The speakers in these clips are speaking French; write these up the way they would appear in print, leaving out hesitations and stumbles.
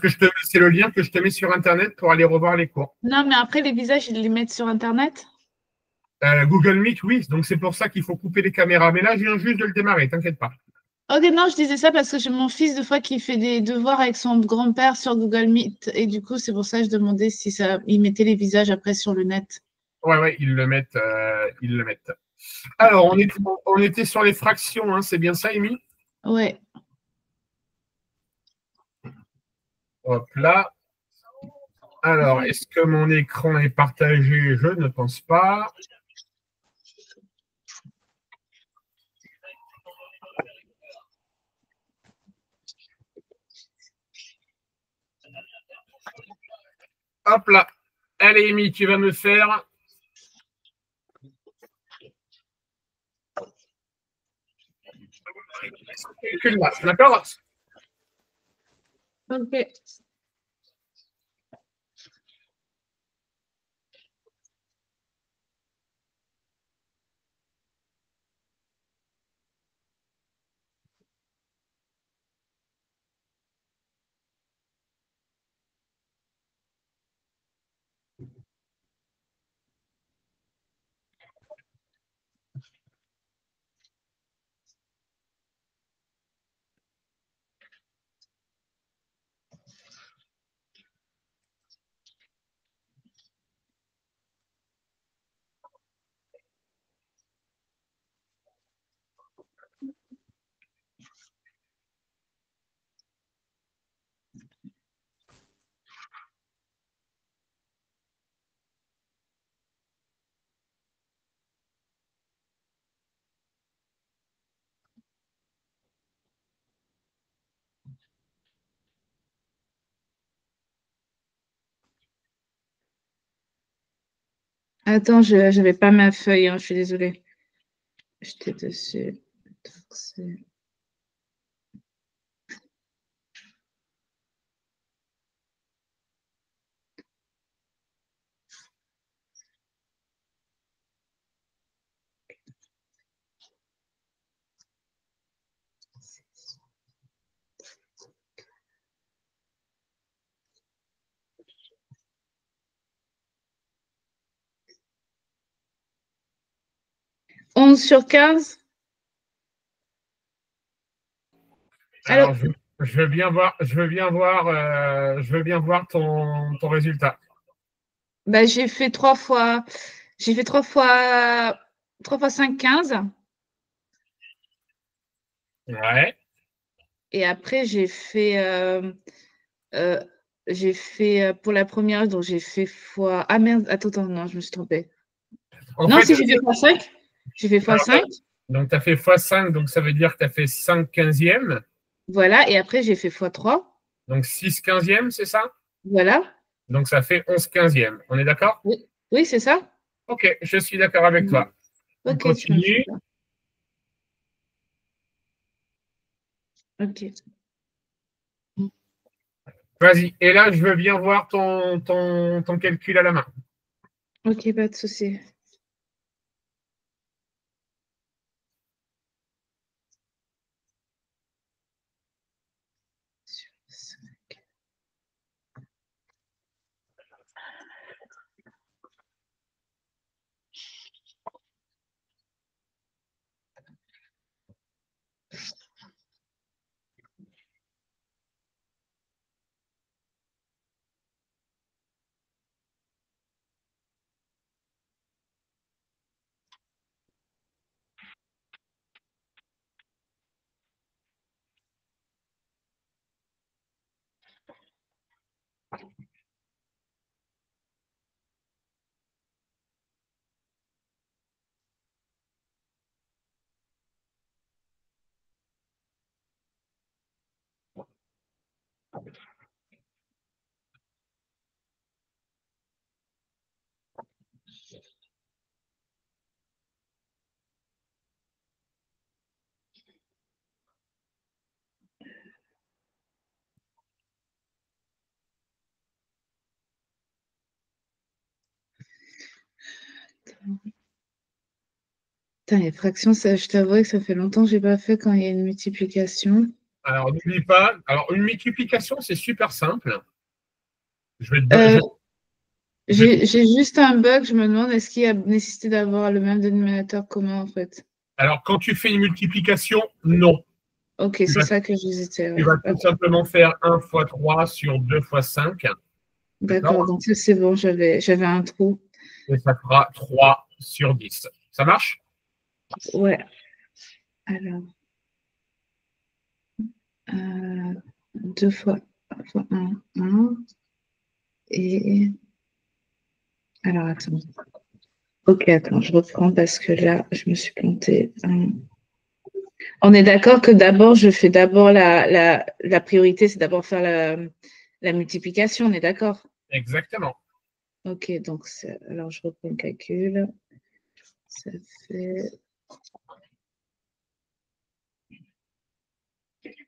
c'est le lien que je te mets sur Internet pour aller revoir les cours. Non, mais après, les visages, ils les mettent sur Internet? Google Meet, oui. Donc, c'est pour ça qu'il faut couper les caméras. Mais là, je viens juste de le démarrer, t'inquiète pas. Ok, non, je disais ça parce que j'ai mon fils, des fois, qui fait des devoirs avec son grand-père sur Google Meet. Et du coup, c'est pour ça que je demandais si il mettait les visages après sur le net. Ouais, ils le mettent. Alors, on était sur les fractions, hein, c'est bien ça, Amy? Ouais. Hop là. Alors, est-ce que mon écran est partagé? Je ne pense pas. Hop là. Allez, Amy, tu vas me faire. D'accord? Ok. Attends, je n'avais pas ma feuille, hein, je suis désolée. J'étais dessus. Donc, 11 sur 15. Alors, je veux bien voir ton résultat. Bah, j'ai fait 3 fois 5, 15. Ouais. Et après, j'ai fait pour la première, donc j'ai fait fois. Ah merde, attends, non, je me suis trompée. Non, si j'ai fait fois 5. J'ai fait fois 5. Donc, tu as fait x5, donc ça veut dire que tu as fait 5 quinzièmes. Voilà, et après, j'ai fait fois 3. Donc, 6 quinzièmes, c'est ça? Voilà. Donc, ça fait 11 quinzièmes. On est d'accord? Oui, oui, c'est ça. Ok, je suis d'accord avec toi. On Ok, je me continue. Ok. Vas-y. Et là, je veux bien voir ton calcul à la main. Ok, pas de souci. Putain, les fractions, ça, je t'avoue que ça fait longtemps que je n'ai pas fait quand il y a une multiplication. Alors, n'oublie pas. Alors, une multiplication, c'est super simple. Je vais te Euh, je vais- j'ai juste un bug. Je me demande est-ce qu'il y a nécessité d'avoir le même dénominateur commun en fait. Alors, quand tu fais une multiplication, non. Ok, Tu c'est vas, ça que j'hésitais. tu Ouais. vas tout Ok. simplement faire 1 fois 3 sur 2 fois 5. D'accord, D'accord? donc ça c'est bon, j'avais un trou. Et ça fera 3 sur 10. Ça marche? Ouais. Alors, euh, 2 fois, 1. Et alors attends. Ok, attends, je reprends parce que là, je me suis plantée. On est d'accord que d'abord, je fais d'abord la priorité, c'est d'abord faire la multiplication, on est d'accord? Exactement. Ok, donc alors je reprends le calcul. Ça fait.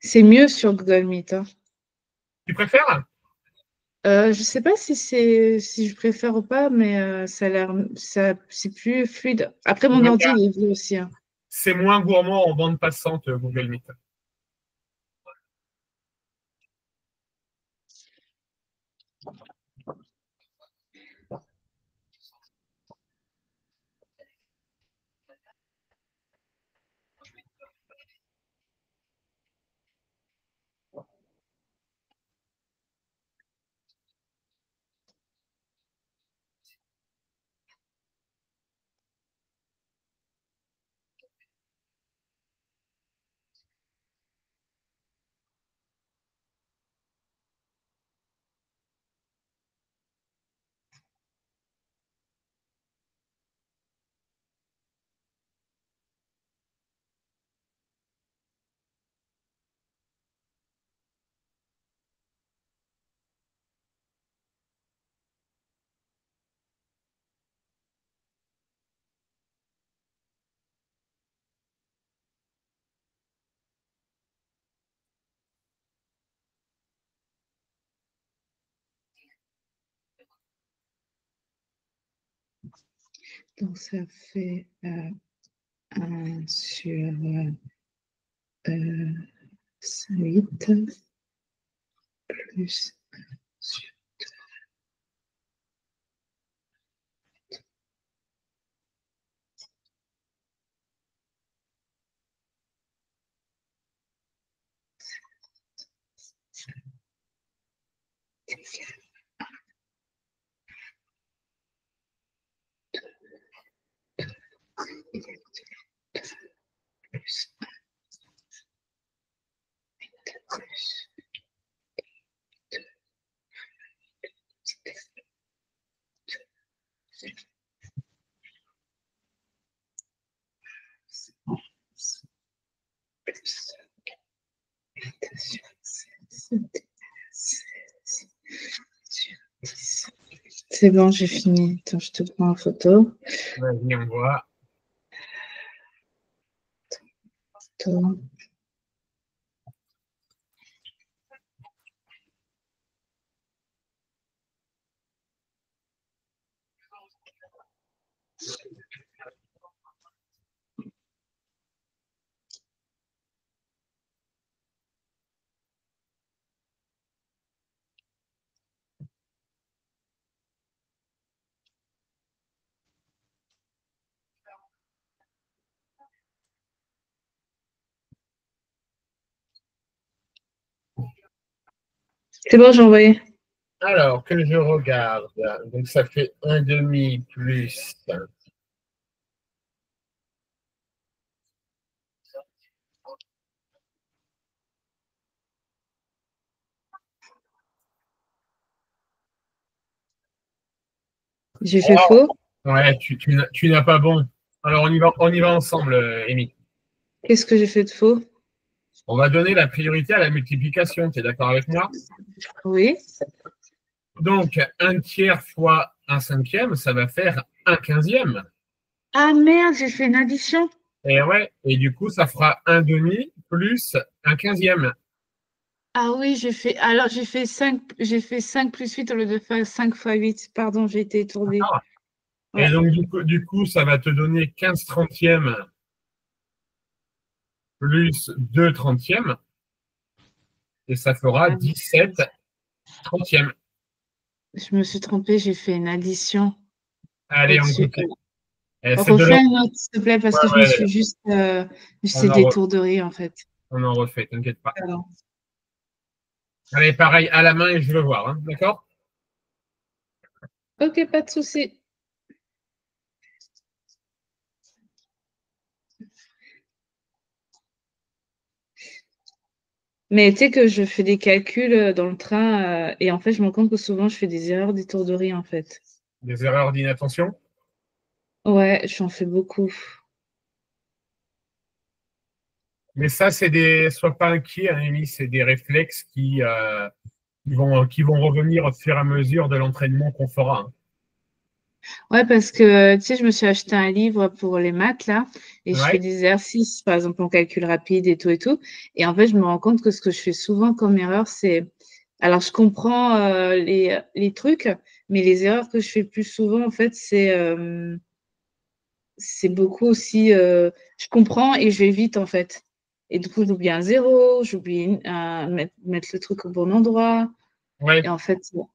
C'est mieux sur Google Meet, hein. Tu préfères? Je ne sais pas si je préfère ou pas, mais ça a l'air c'est plus fluide. Après, mon ordi, il est vieux aussi, hein. C'est moins gourmand en bande passante, Google Meet. Donc, ça fait 1 sur 8 plus sur plus C'est bon, j'ai fini. Attends, je te prends en photo. Vas-y, on voit. C'est bon, j'ai envoyé. Alors, que je regarde. Donc, ça fait 1,5 plus. J'ai fait Oh, faux. ouais, tu n'as pas bon. Alors, on y va ensemble, Amy. Qu'est-ce que j'ai fait de faux? On va donner la priorité à la multiplication. Tu es d'accord avec moi? Oui. Donc, 1/3 fois 1/5, ça va faire 1/15. Ah merde, j'ai fait une addition. Et ouais, et du coup, ça fera 1/2 plus 1/15. Ah oui, j'ai fait 5 plus 8 au lieu de faire 5 fois 8. Pardon, j'ai été étourdie. D'accord. Et Ouais. donc, du coup, ça va te donner 15/30 plus 2/30. et ça fera Ah, 17 trentièmes. je me suis trompée, j'ai fait une addition Allez, on au-dessus. continue. C'est de Refais l'ordre. une autre, s'il te plaît, parce Ouais, que je me ouais, suis juste. on C'est en, des re- tourderies, en fait. on en refait, t'inquiète pas. Alors, Allez, pareil, à la main et je veux voir, hein, d'accord? ok, pas de souci. Mais tu sais que je fais des calculs dans le train et en fait, je me rends compte que souvent, je fais des erreurs d'étourderie, en fait. Des erreurs d'inattention. Ouais, j'en fais beaucoup. Mais ça, sois pas inquiet, hein, Amy, c'est des réflexes qui vont revenir au fur et à mesure de l'entraînement qu'on fera, hein. Ouais, parce que tu sais, je me suis acheté un livre pour les maths là, et je fais Ouais, des exercices, par exemple en calcul rapide et tout et tout. Et en fait, je me rends compte que ce que je fais souvent comme erreur, c'est. Alors, je comprends les trucs, mais les erreurs que je fais le plus souvent, en fait, c'est beaucoup aussi. Je comprends et je vais vite, en fait. Et du coup, j'oublie un zéro, j'oublie mettre le truc au bon endroit. ouais. Et en fait, bon.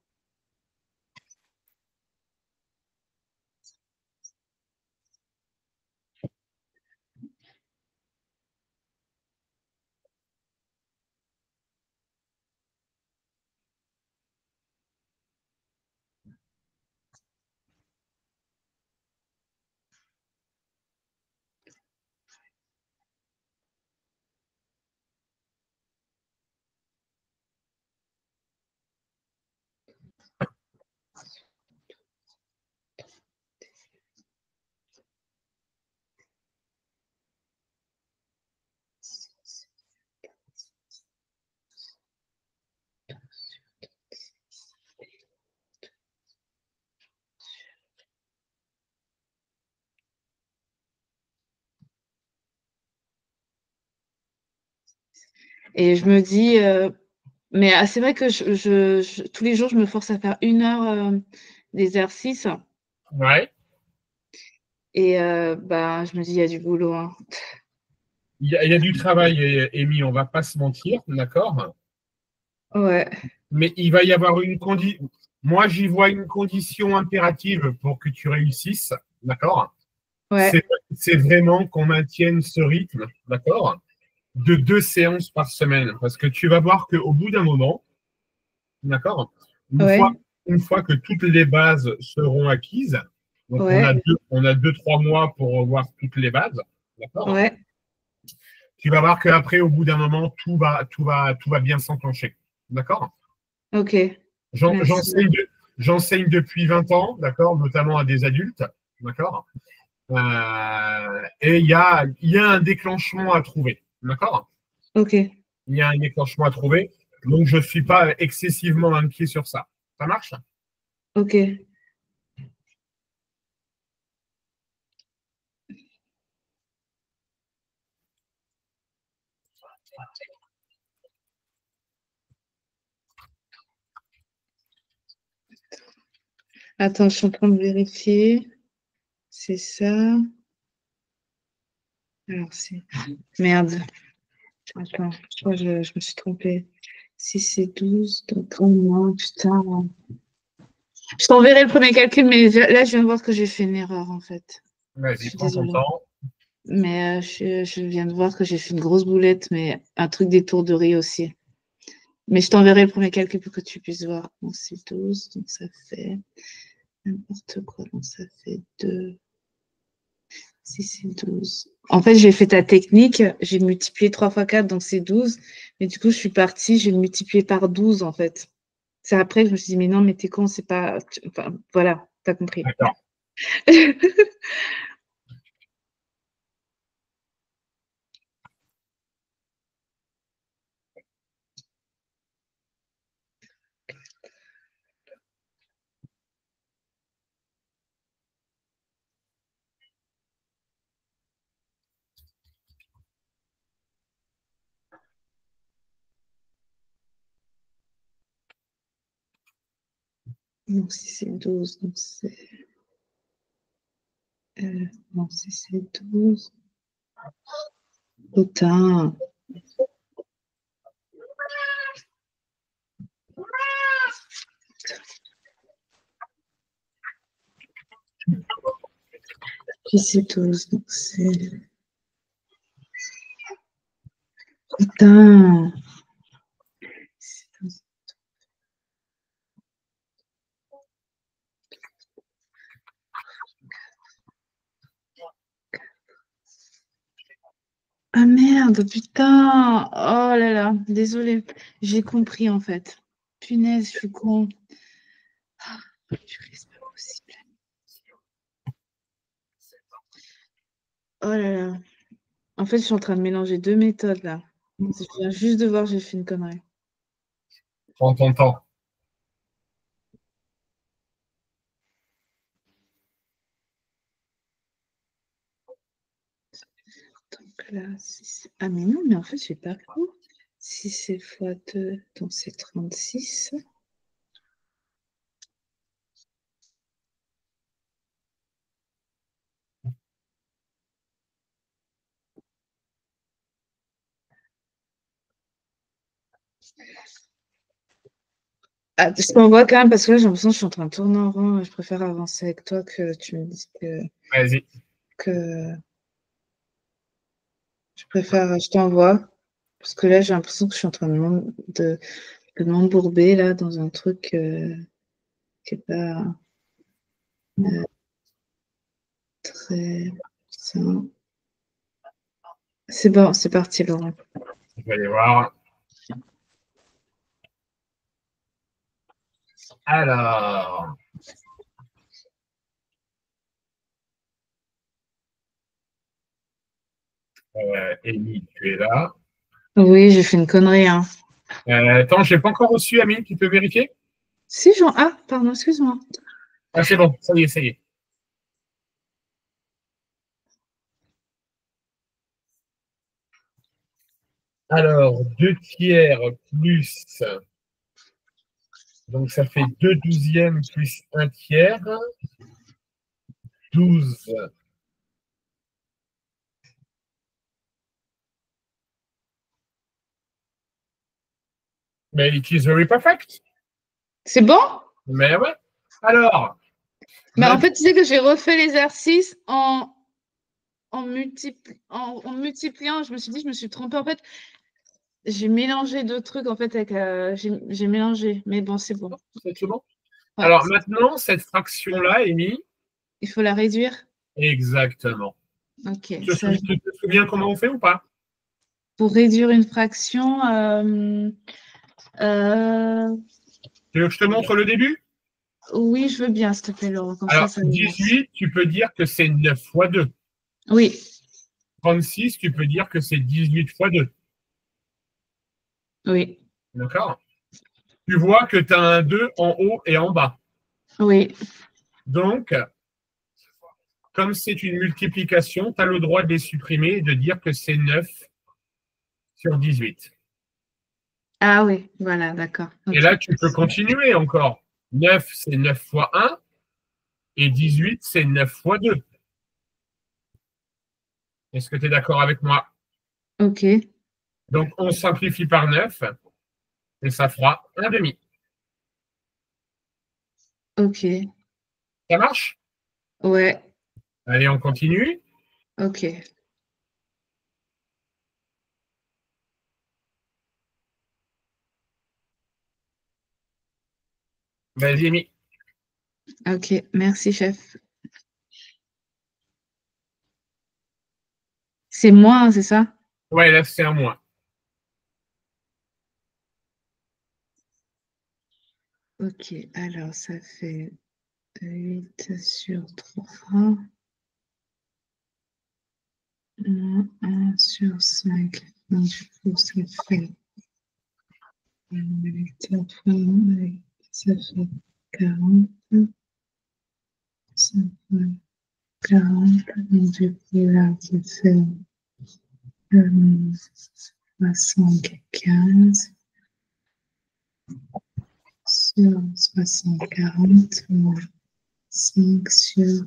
Et je me dis, mais c'est vrai que tous les jours, je me force à faire 1 heure d'exercice. Ouais. Et bah, je me dis, il y a du boulot, hein. Il y a du travail, Amy, on va pas se mentir, d'accord? Ouais, Mais il va y avoir une condition. Moi, j'y vois une condition impérative pour que tu réussisses, d'accord? ouais, C'est c'est vraiment qu'on maintienne ce rythme, d'accord? De 2 séances par semaine. Parce que tu vas voir qu'au bout d'un moment, d'accord? Une fois, ouais, une fois que toutes les bases seront acquises, donc ouais, on a 2, 3 mois pour revoir toutes les bases, d'accord? ouais. Tu vas voir qu'après, au bout d'un moment, tout va bien s'enclencher, d'accord? Ok, merci. J'enseigne j'enseigne depuis 20 ans, d'accord, notamment à des adultes, d'accord. Et il y a un déclenchement à trouver, d'accord. Ok, Il y a un déclenchement à trouver, donc je ne suis pas excessivement inquiet sur ça. Ça marche? ok. Attends, je suis en train de vérifier. C'est ça. Alors, c'est. Merde. Attends, je crois que je me suis trompée. Si c'est 12, donc oh non, putain. Je t'enverrai le premier calcul, mais là, je viens de voir que j'ai fait une erreur, en fait. Je Vas-y, suis prends ton désolée. temps. Mais je viens de voir que j'ai fait une grosse boulette, mais un truc d'étourderie aussi. Mais je t'enverrai le premier calcul pour que tu puisses voir. Donc, c'est 12, donc ça fait n'importe quoi. Donc, ça fait 2. Si c'est 12. En fait, j'ai fait ta technique. J'ai multiplié 3 fois 4, donc c'est 12. Mais du coup, je suis partie, j'ai multiplié par 12, en fait. C'est après que je me suis dit, mais non, mais t'es con, c'est pas. Enfin, voilà, t'as compris. D'accord. Donc, si c'est 12, donc c'est. Non, si c'est 12. Putain. Puis c'est 12, donc c'est... Putain! Ah merde, putain! Oh là là, désolée. J'ai compris en fait. Punaise, je suis con. Ah, purée, c'est pas possible. Oh là là. En fait, je suis en train de mélanger deux méthodes là. Je viens juste de voir, j'ai fait une connerie. Prends ton temps. Donc là, ah mais non, mais en fait, je pas coup. Si c'est fois 2, donc c'est 36. Ah, je t'envoie quand même parce que là, j'ai l'impression que je suis en train de tourner en rond. Je préfère avancer avec toi que tu me dises Vas-y. que... Je préfère, je t'envoie. Parce que là, j'ai l'impression que je suis en train de m'embourber là dans un truc qui n'est pas très sain. C'est bon, c'est parti, Laurent. Je vais aller voir. Alors. Amy, tu es là. Oui, j'ai fait une connerie, hein. Attends, je n'ai pas encore reçu, Amine, tu peux vérifier? Si, Jean. Ah, pardon, excuse-moi. Ah, c'est bon, ça y est, ça y est. Alors, 2 tiers plus, donc ça fait 2/12 plus 1 tiers, 12. Mais it is very perfect. C'est bon? Mais ouais. Alors, Mais en fait, tu sais que j'ai refait l'exercice en multipliant. Je me suis dit, je me suis trompée. En fait, j'ai mélangé deux trucs. En fait, avec, j'ai mélangé. Mais bon, c'est bon. c'est tout bon. Ouais. Alors maintenant, cette fraction-là, Amy. Il faut la réduire? Exactement. Ok. Tu te souviens comment on fait ou pas? Pour réduire une fraction, Tu veux que je te montre le début? oui, je veux bien, s'il te plaît, Laurent. Comme Alors, ça 18, tu peux dire que c'est 9 fois 2. Oui, 36, tu peux dire que c'est 18 fois 2. oui, D'accord? Tu vois que tu as un 2 en haut et en bas. oui. Donc, comme c'est une multiplication, tu as le droit de les supprimer et de dire que c'est 9 sur 18. Ah oui, voilà, d'accord. Et Ok. là, tu peux continuer encore. 9, c'est 9 fois 1. Et 18, c'est 9 fois 2. Est-ce que tu es d'accord avec moi? Ok, Donc, on simplifie par 9 et ça fera 1 demi. ok. Ça marche? Ouais, Allez, on continue. ok. Vas-y, Amy. Ok, merci, chef. C'est moins, c'est ça? Ouais, là, c'est un moins. Ok, alors ça fait 8 sur 3. 1 sur 5. Donc, du coup, ça fait, ça fait 40. Ça fait 40. Donc, du coup, là, ça fait 75 sur 60, 40. 5 sur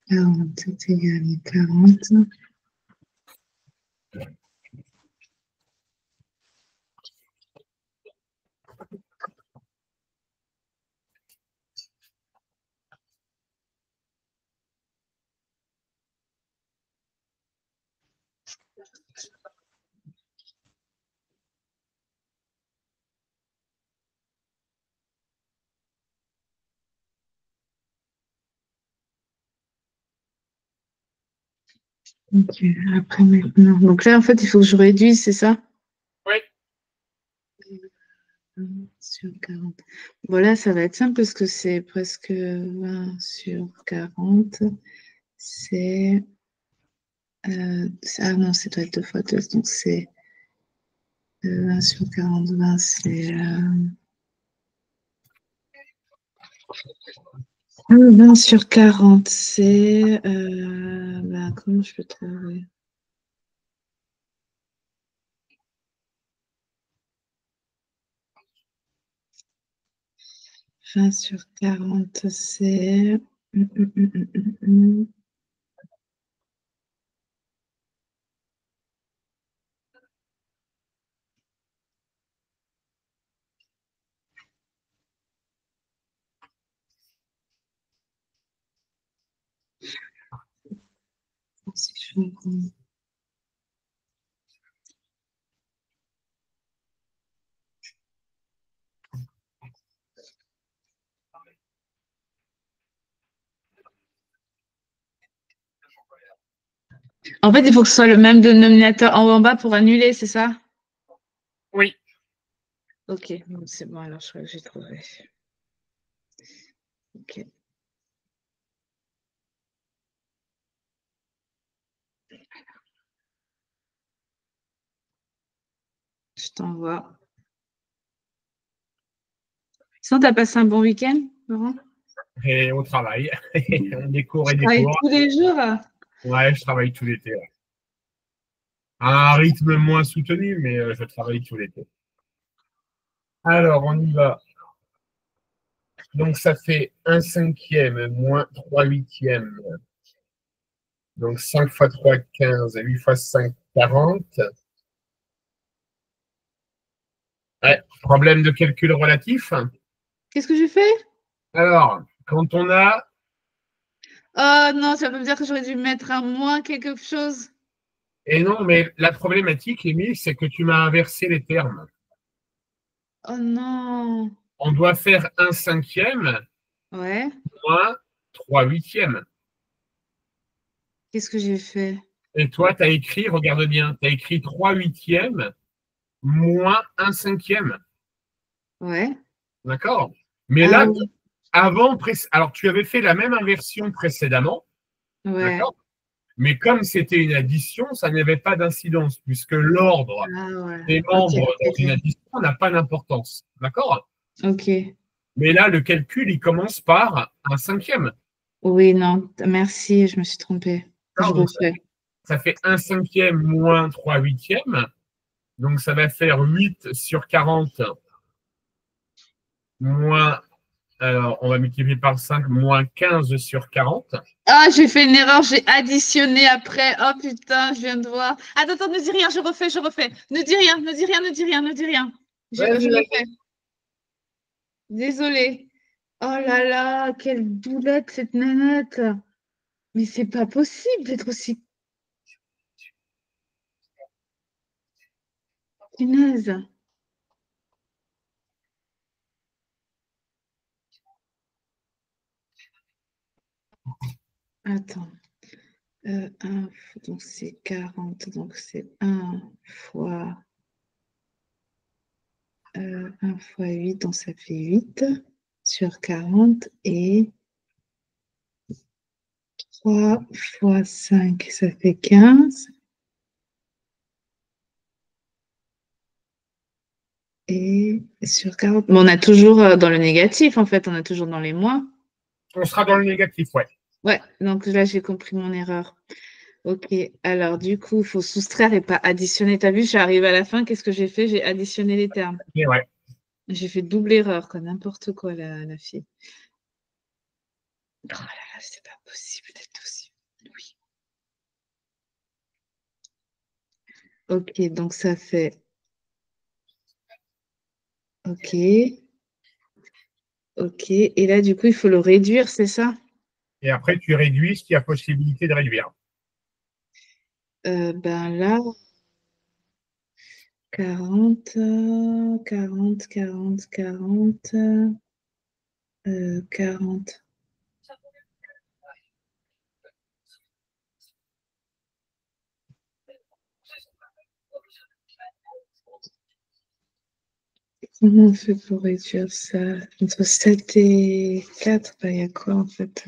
40 est égal à 40. Ok, après maintenant. Donc là, en fait, il faut que je réduise, c'est ça? Oui. Sur 40. Bon, là, ça va être simple parce que c'est presque 20 sur 40. C'est. Ah non, c'est doit être 2 fois 2. Donc c'est 20 sur 40. 20, c'est. 20 sur 40, c'est. Comment je peux trouver? 20 sur 40, c'est. Si je fais un- En fait, il faut que ce soit le même dénominateur en haut en bas pour annuler, c'est ça? Oui. Ok, bon, c'est bon, alors je crois que j'ai trouvé. Ok. Je t'envoie. Sinon, tu as passé un bon week-end, Laurent? Et au travail. Des cours Tu et des travailles cours. tous les jours? Ouais, je travaille tout l'été. Ouais. À un rythme moins soutenu, mais je travaille tout l'été. Alors, on y va. Donc, ça fait 1 cinquième moins 3 huitièmes. Donc, 5 fois 3, 15. 8 fois 5, 40. Ouais, problème de calcul relatif. Qu'est-ce que j'ai fait? Alors, quand on a... Oh non, ça veut me dire que j'aurais dû mettre un moins quelque chose. Et non, mais la problématique, Émile, c'est que tu m'as inversé les termes. Oh non. On doit faire 1 cinquième Ouais. moins 3 huitièmes. Qu'est-ce que j'ai fait? Et toi, tu as écrit, regarde bien, tu as écrit 3 huitièmes moins 1 cinquième. Ouais. D'accord? Mais Ah là, oui. avant, alors tu avais fait la même inversion précédemment, Ouais. d'accord? Mais comme c'était une addition, ça n'avait pas d'incidence, puisque l'ordre Ah ouais. des Ok, membres dans une ok. addition n'a pas d'importance. D'accord? Ok. Mais là, le calcul, il commence par un cinquième. Oui, non, merci, je me suis trompée. Je D'accord? Donc, refais. ça fait 1 cinquième moins 3 huitièmes. Donc, ça va faire 8 sur 40 moins, alors, on va multiplier par 5, moins 15 sur 40. Ah, j'ai fait une erreur, j'ai additionné après. Oh putain, je viens de voir. Attends, attends, ne dis rien, je refais, je refais. Ne dis rien, ne dis rien, ne dis rien, ne dis rien. Je Vas-y, refais. Désolée. Oh là là, quelle doulette cette nanette. Mais c'est pas possible d'être aussi punaise. Attends. Donc c'est 40, donc c'est 1 fois 8, donc ça fait 8 sur 40 et 3 fois 5, ça fait 15. Et sur 40, bon, on a toujours dans le négatif, en fait, on a toujours dans les moins. on sera dans le négatif, ouais. Ouais, donc là, j'ai compris mon erreur. Ok, alors du coup, il faut soustraire et pas additionner. Tu as vu, je suis arrivée à la fin, qu'est-ce que j'ai fait? J'ai additionné les termes. Et ouais. J'ai fait double erreur, quoi, n'importe quoi, la fille. Oh là là, c'est pas possible d'être aussi. Oui. Ok, donc ça fait. Ok. Ok. Et là, du coup, il faut le réduire, c'est ça? Et après, tu réduis ce qu'il y a possibilité de réduire. Ben là, 40, 40, 40, 40, 40. Comment on fait pour réduire ça? Entre 7 et 4, il y a quoi en fait?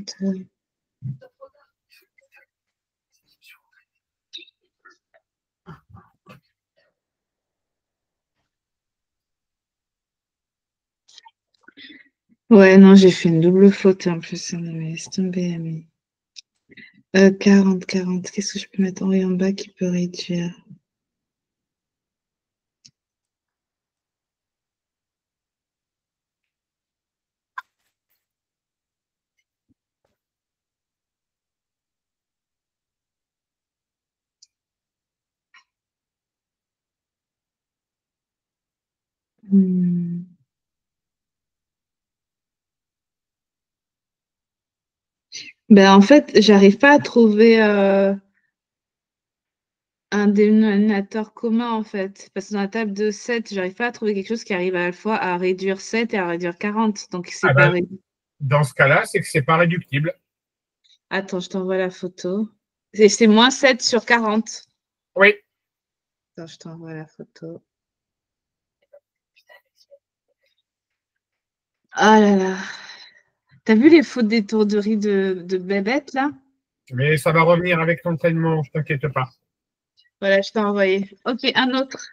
Ouais, non, j'ai fait une double faute en plus. Non, mais laisse tomber, Ami. 40, 40. Qu'est-ce que je peux mettre en haut et en bas qui peut réduire? Ben, en fait, j'arrive pas à trouver un dénominateur commun, en fait. Parce que dans la table de 7, j'arrive pas à trouver quelque chose qui arrive à la fois à réduire 7 et à réduire 40. Donc, c'est Ah pas ben, réduit. dans ce cas-là, c'est que c'est pas réductible. Attends, je t'envoie la photo. C'est moins 7 sur 40. Oui. Attends, je t'envoie la photo. Ah là là. T'as vu les fautes d'étourderie de Bébête, là? Mais ça va revenir avec l'entraînement, je t'inquiète pas. Voilà, je t'ai envoyé. Ok, un autre.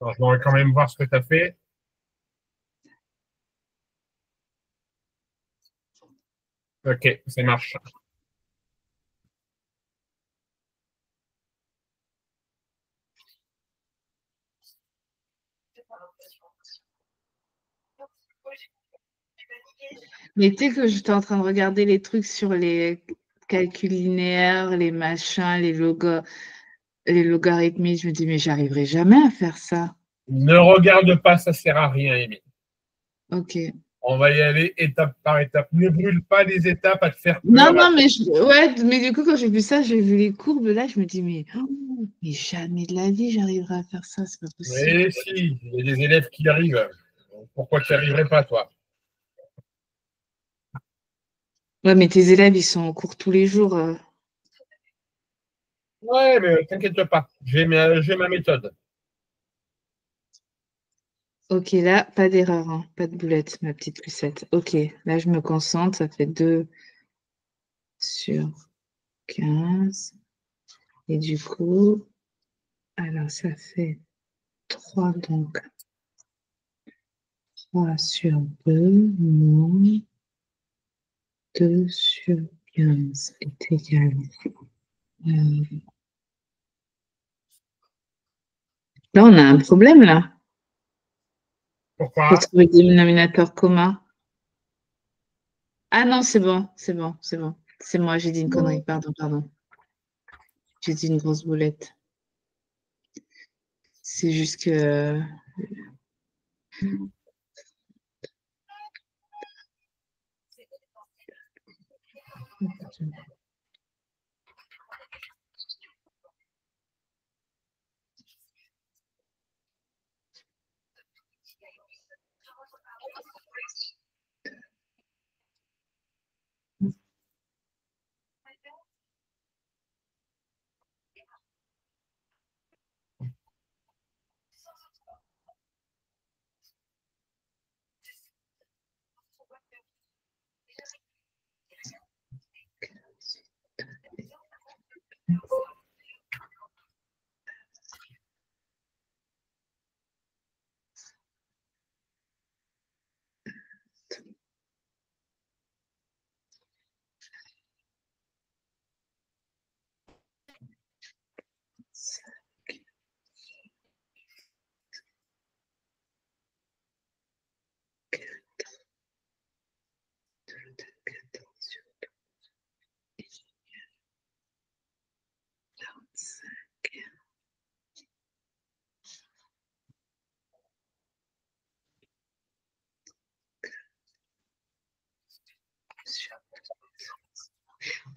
Alors, je voudrais quand même voir ce que tu as fait. Ok, ça marche. Mais tu sais que j'étais en train de regarder les trucs sur les calculs linéaires, les machins, les logarithmes. Je me dis, mais j'arriverai jamais à faire ça. Ne regarde pas, ça sert à rien, Amy. Ok. On va y aller étape par étape. Ne brûle pas les étapes à te faire Non, peur. non, ouais, mais du coup, quand j'ai vu ça, j'ai vu les courbes là, je me dis, mais jamais de la vie, j'arriverai à faire ça, c'est pas possible. Mais si, il y a des élèves qui y arrivent. Pourquoi tu n'y arriverais pas, toi? Ouais, mais tes élèves, ils sont en cours tous les jours. Ouais, mais t'inquiète pas. J'ai ma méthode. Ok, là, pas d'erreur, hein, pas de boulette, ma petite Lucette. Ok, là, je me concentre, ça fait 2 sur 15. Et du coup, alors ça fait 3 donc 3 sur 2 moins 2 sur 15 est égal. Euh, Là, on a un problème, là. Faut Pourquoi? trouver des dénominateurs communs. Ah non, c'est bon, c'est bon, c'est bon. C'est moi, j'ai dit une connerie, pardon, pardon. J'ai dit une grosse boulette. C'est juste que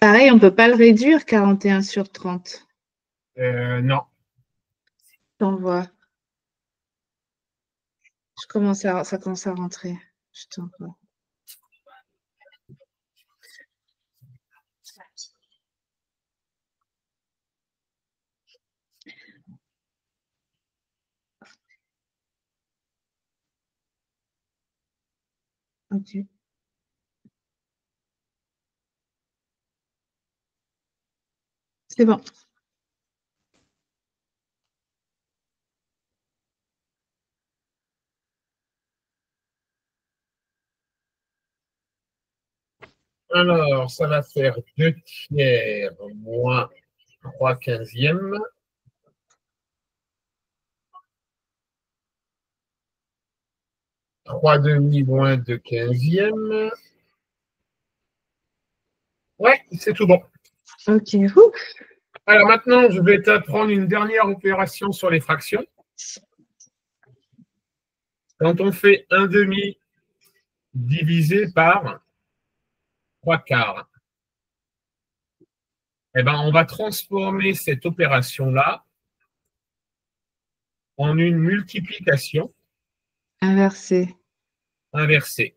Pareil, on ne peut pas le réduire, 41 sur 30. Non. T'envoies. Ça commence à rentrer. Je t'envoie. Ok. C'est bon. Alors, ça va faire 2 tiers moins 3 quinzièmes. 3 demi moins 2 quinzièmes. Ouais, c'est tout bon. Ok. Alors maintenant, je vais t'apprendre une dernière opération sur les fractions. Quand on fait 1 demi divisé par 3 quarts, eh ben, on va transformer cette opération-là en une multiplication Inversé. inversée.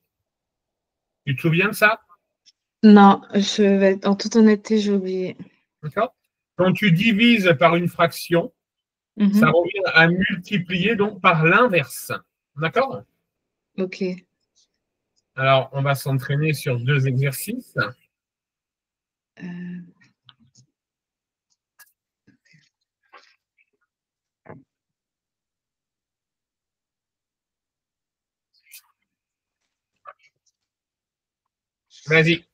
Tu te souviens de ça? Non, en toute honnêteté, j'ai oublié. D'accord? Quand tu divises par une fraction, ça Mhm. revient à multiplier donc par l'inverse. D'accord? Ok. Alors, on va s'entraîner sur 2 exercices. Euh, Vas-y.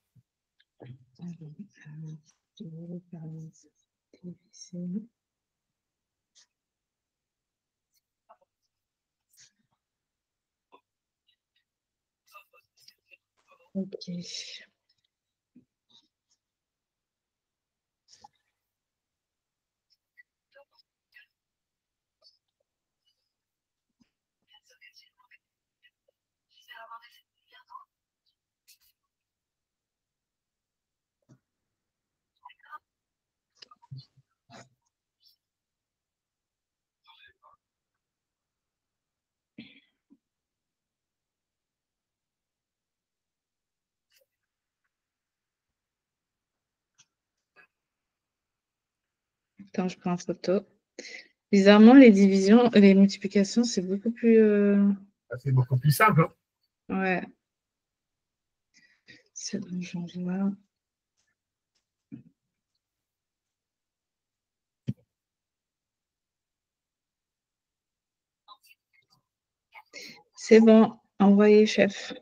Ok. Attends, je prends une photo. Bizarrement, les divisions, les multiplications, c'est beaucoup plus. C'est beaucoup plus simple. Ouais. C'est bon, j'en vois. C'est bon, envoyé, chef.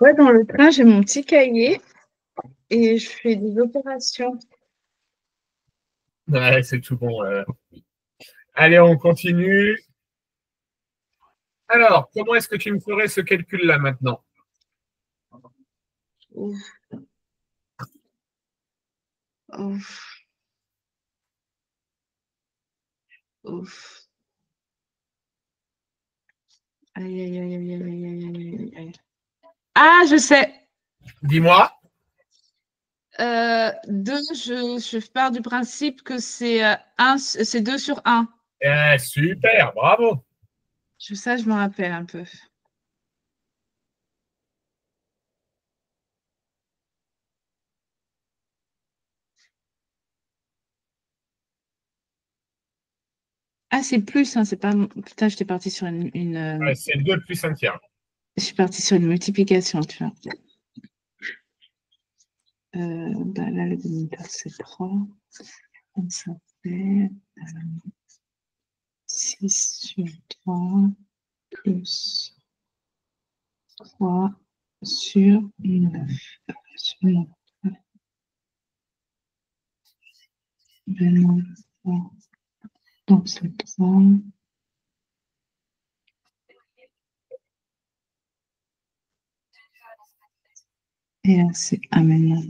Ouais, dans le train, j'ai mon petit cahier et je fais des opérations. Ouais, c'est tout bon. Allez, on continue. Alors, comment est-ce que tu me ferais ce calcul-là maintenant? Ouf, ouf, ouf. Aïe, aïe, aïe, aïe, aïe, aïe, aïe, aïe, aïe. Ah, je sais. Dis-moi. 2, je pars du principe que c'est 2 sur 1. Super, bravo. Ça, je me rappelle un peu. Ah, c'est plus, hein, c'est pas. Putain, j'étais partie sur Ouais, c'est 2 plus 1 tiers. Je suis partie sur une multiplication, tu vois. Là, le dénominateur, c'est 3. Donc, ça fait 6 sur 3 plus 3 sur 9. Sur 9. Donc, c'est 3. Et là, c'est 1 maintenant.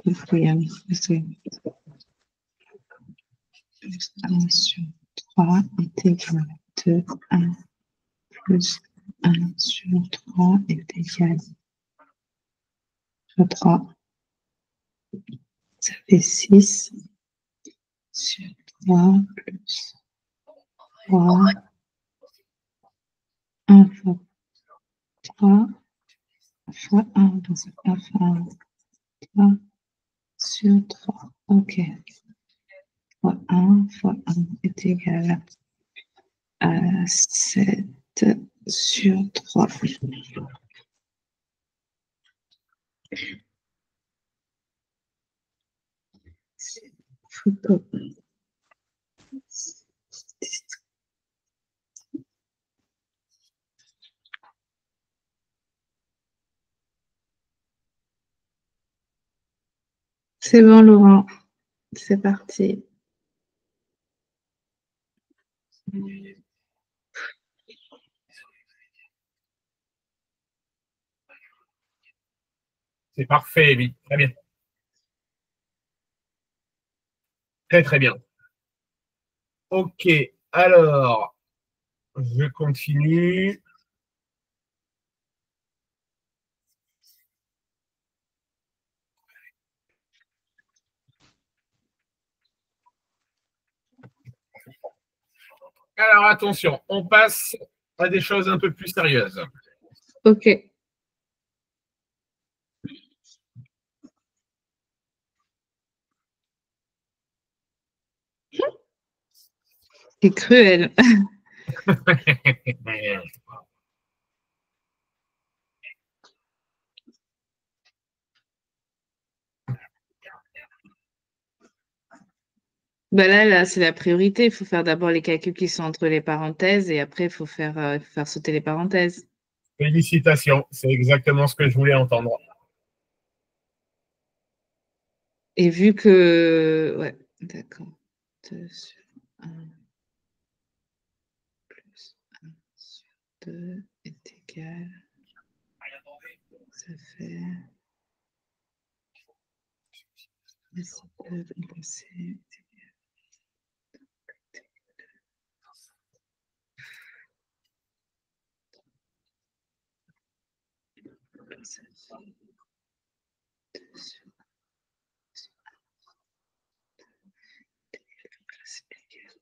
Il faut y aller. C'est 1 sur 3 est égal à 2, 1 plus 1 sur 3 est égal à 3. Ça fait 6 sur 3 plus 3. 1 fois 3 fois 1. Donc ça fait 1 fois 3 sur 3. OK. Fois 1 fois 1 est égal à 7 sur 3. Photo. C'est bon, Laurent. C'est parti. C'est parfait, oui. Très bien. Très, très bien. OK. Alors, je continue. Alors, attention, on passe à des choses un peu plus sérieuses. OK. C'est cruel. Bah là, c'est la priorité. Il faut faire d'abord les calculs qui sont entre les parenthèses et après, il faut faire sauter les parenthèses. Félicitations, c'est exactement ce que je voulais entendre. Et vu que... Ouais, d'accord. 2 sur 1 plus 1 sur 2 est égal. Ça fait... Ça peut remplacer. Ça fait 2 sur 1 c'est égal.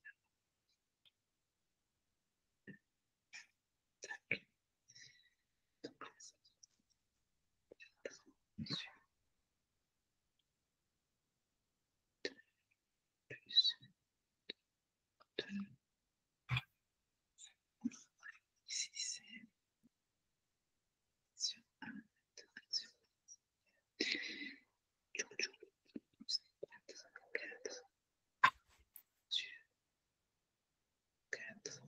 Ici, c'est sur 1, 2 sur 4 sur 4.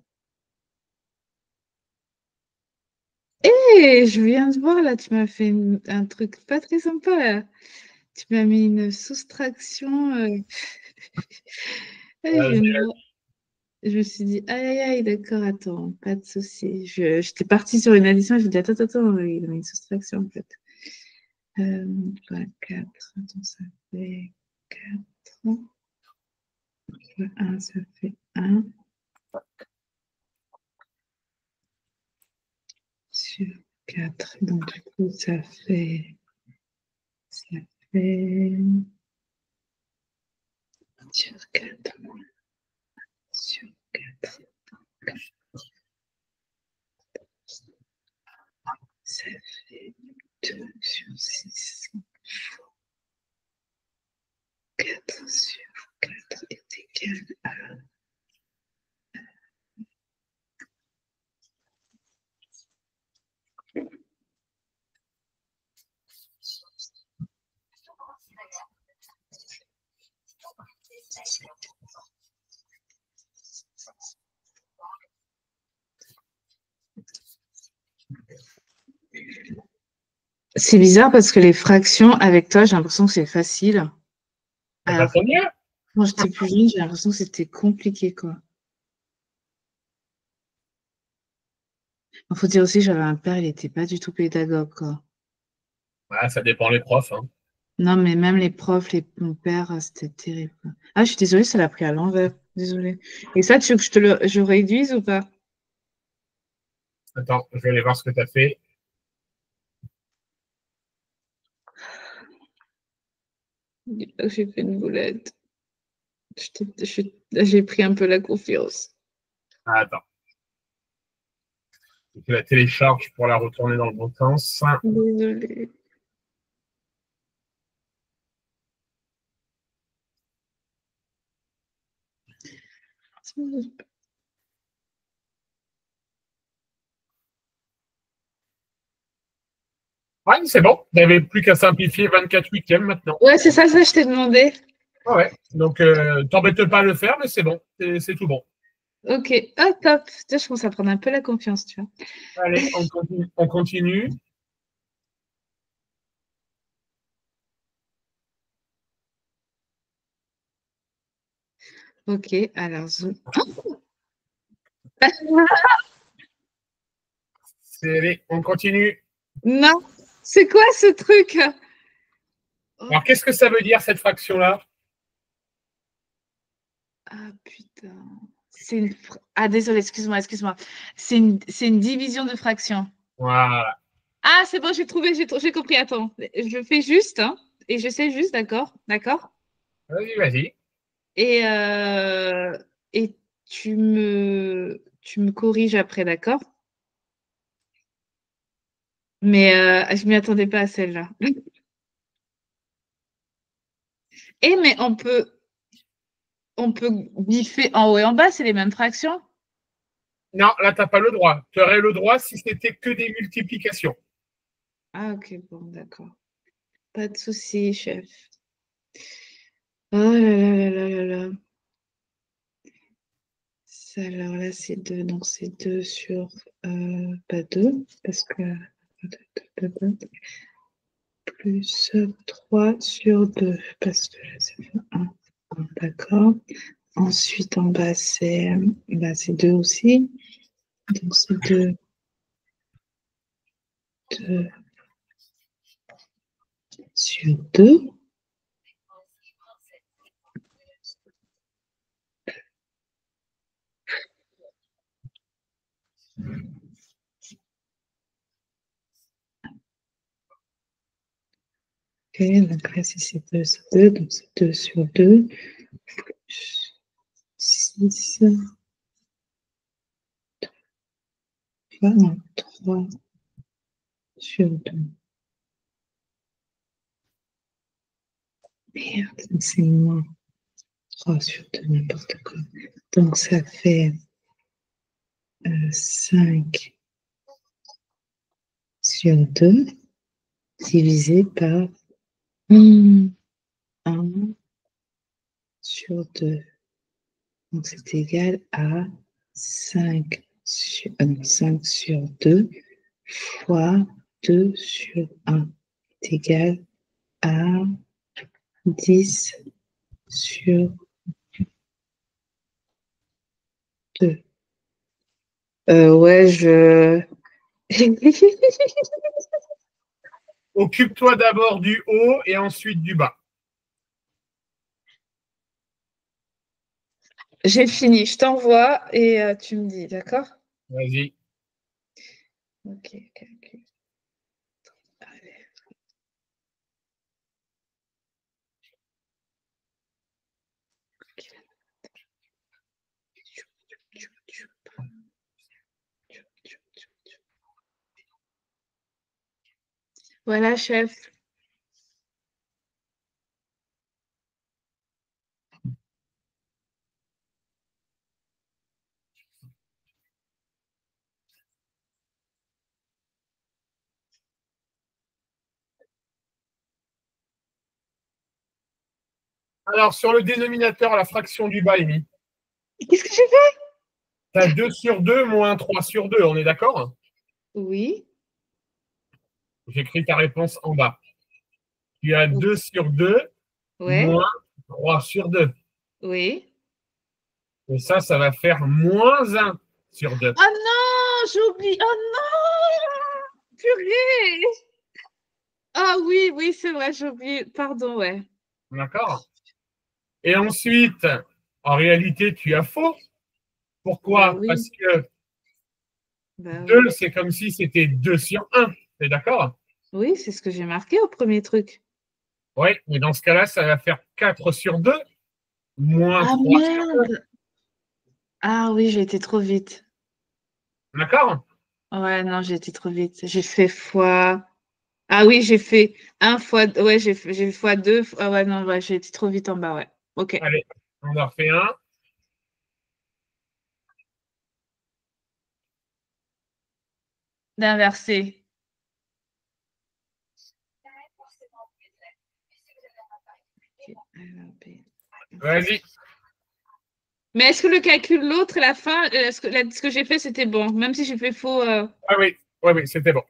Hé, je viens de voir là, tu m'as fait un truc pas très sympa là. Tu m'as mis une soustraction. Je me suis dit, aïe, aïe, aïe, d'accord, attends, pas de souci. J'étais partie sur une addition et je me dis, attends, attends, il y a une soustraction en fait. Voilà, 4, attends, ça fait 4. 1, ça fait 1. Sur 4. Donc, du coup, ça fait sur 4. Sur 4. Ça fait 2 sur 6. 4 sur 4 est égal à... C'est bizarre parce que les fractions, avec toi, j'ai l'impression que c'est facile. Alors, quand j'étais plus jeune, j'ai l'impression que c'était compliqué, quoi. Il faut dire aussi, j'avais un père, il n'était pas du tout pédagogue, quoi. Ouais, ça dépend les profs. Hein. Non, mais même les profs, mon père, c'était terrible. Ah, je suis désolée, ça l'a pris à l'envers. Désolée. Et ça, tu veux que je réduise ou pas? Attends, je vais aller voir ce que tu as fait. J'ai fait une boulette. J'ai pris un peu la confiance. Ah, attends. Je la télécharge pour la retourner dans le bon sens. Désolée. Ouais, c'est bon. Tu n'avais plus qu'à simplifier 24 huitièmes maintenant. Ouais, c'est ça, je t'ai demandé. Ah ouais. Donc, t'embête pas à le faire, mais c'est bon. C'est tout bon. Ok, ah, top. Tiens, je commence à prendre un peu la confiance, tu vois. Allez, on continue. On continue. Ok, alors zoom. Allez, on continue. Non, c'est quoi ce truc? Alors, qu'est-ce que ça veut dire, cette fraction-là? Ah putain. Ah, désolé, excuse-moi. C'est une division de fraction. Voilà. Ah, c'est bon, j'ai trouvé, j'ai compris. Attends, je fais juste, hein, et je sais juste, d'accord, d'accord. Vas-y, vas-y. Et, et tu me corriges après, d'accord? Mais je m'y attendais pas à celle-là. Et mais on peut biffer en haut et en bas, c'est les mêmes fractions? Non, là, tu n'as pas le droit. Tu aurais le droit si c'était que des multiplications. Ah, ok, bon, d'accord. Pas de souci, chef. Oh là là là là là là. Alors là, c'est 2, donc c'est 2 sur pas 2, parce que plus 3 sur 2, parce que là, ça fait 1. D'accord. Ensuite, en bas, c'est 2 aussi. Donc, c'est 2 sur 2. Ok, donc là, si c'est 2 sur 2, donc c'est 2 sur 2. 6. 3 sur 2. Merde, c'est moins 3 sur 2, n'importe quoi. Donc, ça fait 5 sur 2 divisé par 1 sur 2. Donc, c'est égal à 5 sur 2 fois 2 sur 1 est égal à 10 sur 2. Ouais, Occupe-toi d'abord du haut et ensuite du bas. J'ai fini, je t'envoie et tu me dis, d'accord? Vas-y. Ok, calcul. Allez. Voilà, chef. Alors, sur le dénominateur, la fraction du bas est mise. Qu'est-ce que j'ai fait? Tu as 2 sur 2 moins 3 sur 2, on est d'accord? Oui. J'écris ta réponse en bas. Tu as 2 sur 2 Ouais. moins 3 sur 2. Oui. Et ça va faire moins 1 sur 2. Oh non, j'oublie. Oh non, purée. Ah oui, oui, c'est vrai, j'oublie. Pardon, ouais. D'accord? Et ensuite, en réalité, tu as faux. Bah Pourquoi? oui. Parce que Bah, 2, c'est comme si c'était 2 sur 1. T'es d'accord? oui, c'est ce que j'ai marqué au premier truc. Oui, mais dans ce cas-là, ça va faire 4 sur 2, moins Ah 3 sur 2. merde! Ah oui, j'ai été trop vite. D'accord? Ouais, non, j'ai été trop vite. J'ai fait fois. Ah oui, j'ai fait un fois. Ouais, j'ai fait fois deux. Ah ouais, non, ouais, j'ai été trop vite en bas, ouais. Ok. Allez, on en refait un. D'inverser. Ok, alors, B. Vas-y. Mais est-ce que le calcul, l'autre, la fin, ce que j'ai fait, c'était bon, même si j'ai fait faux. Ah oui, oui, oui, c'était bon.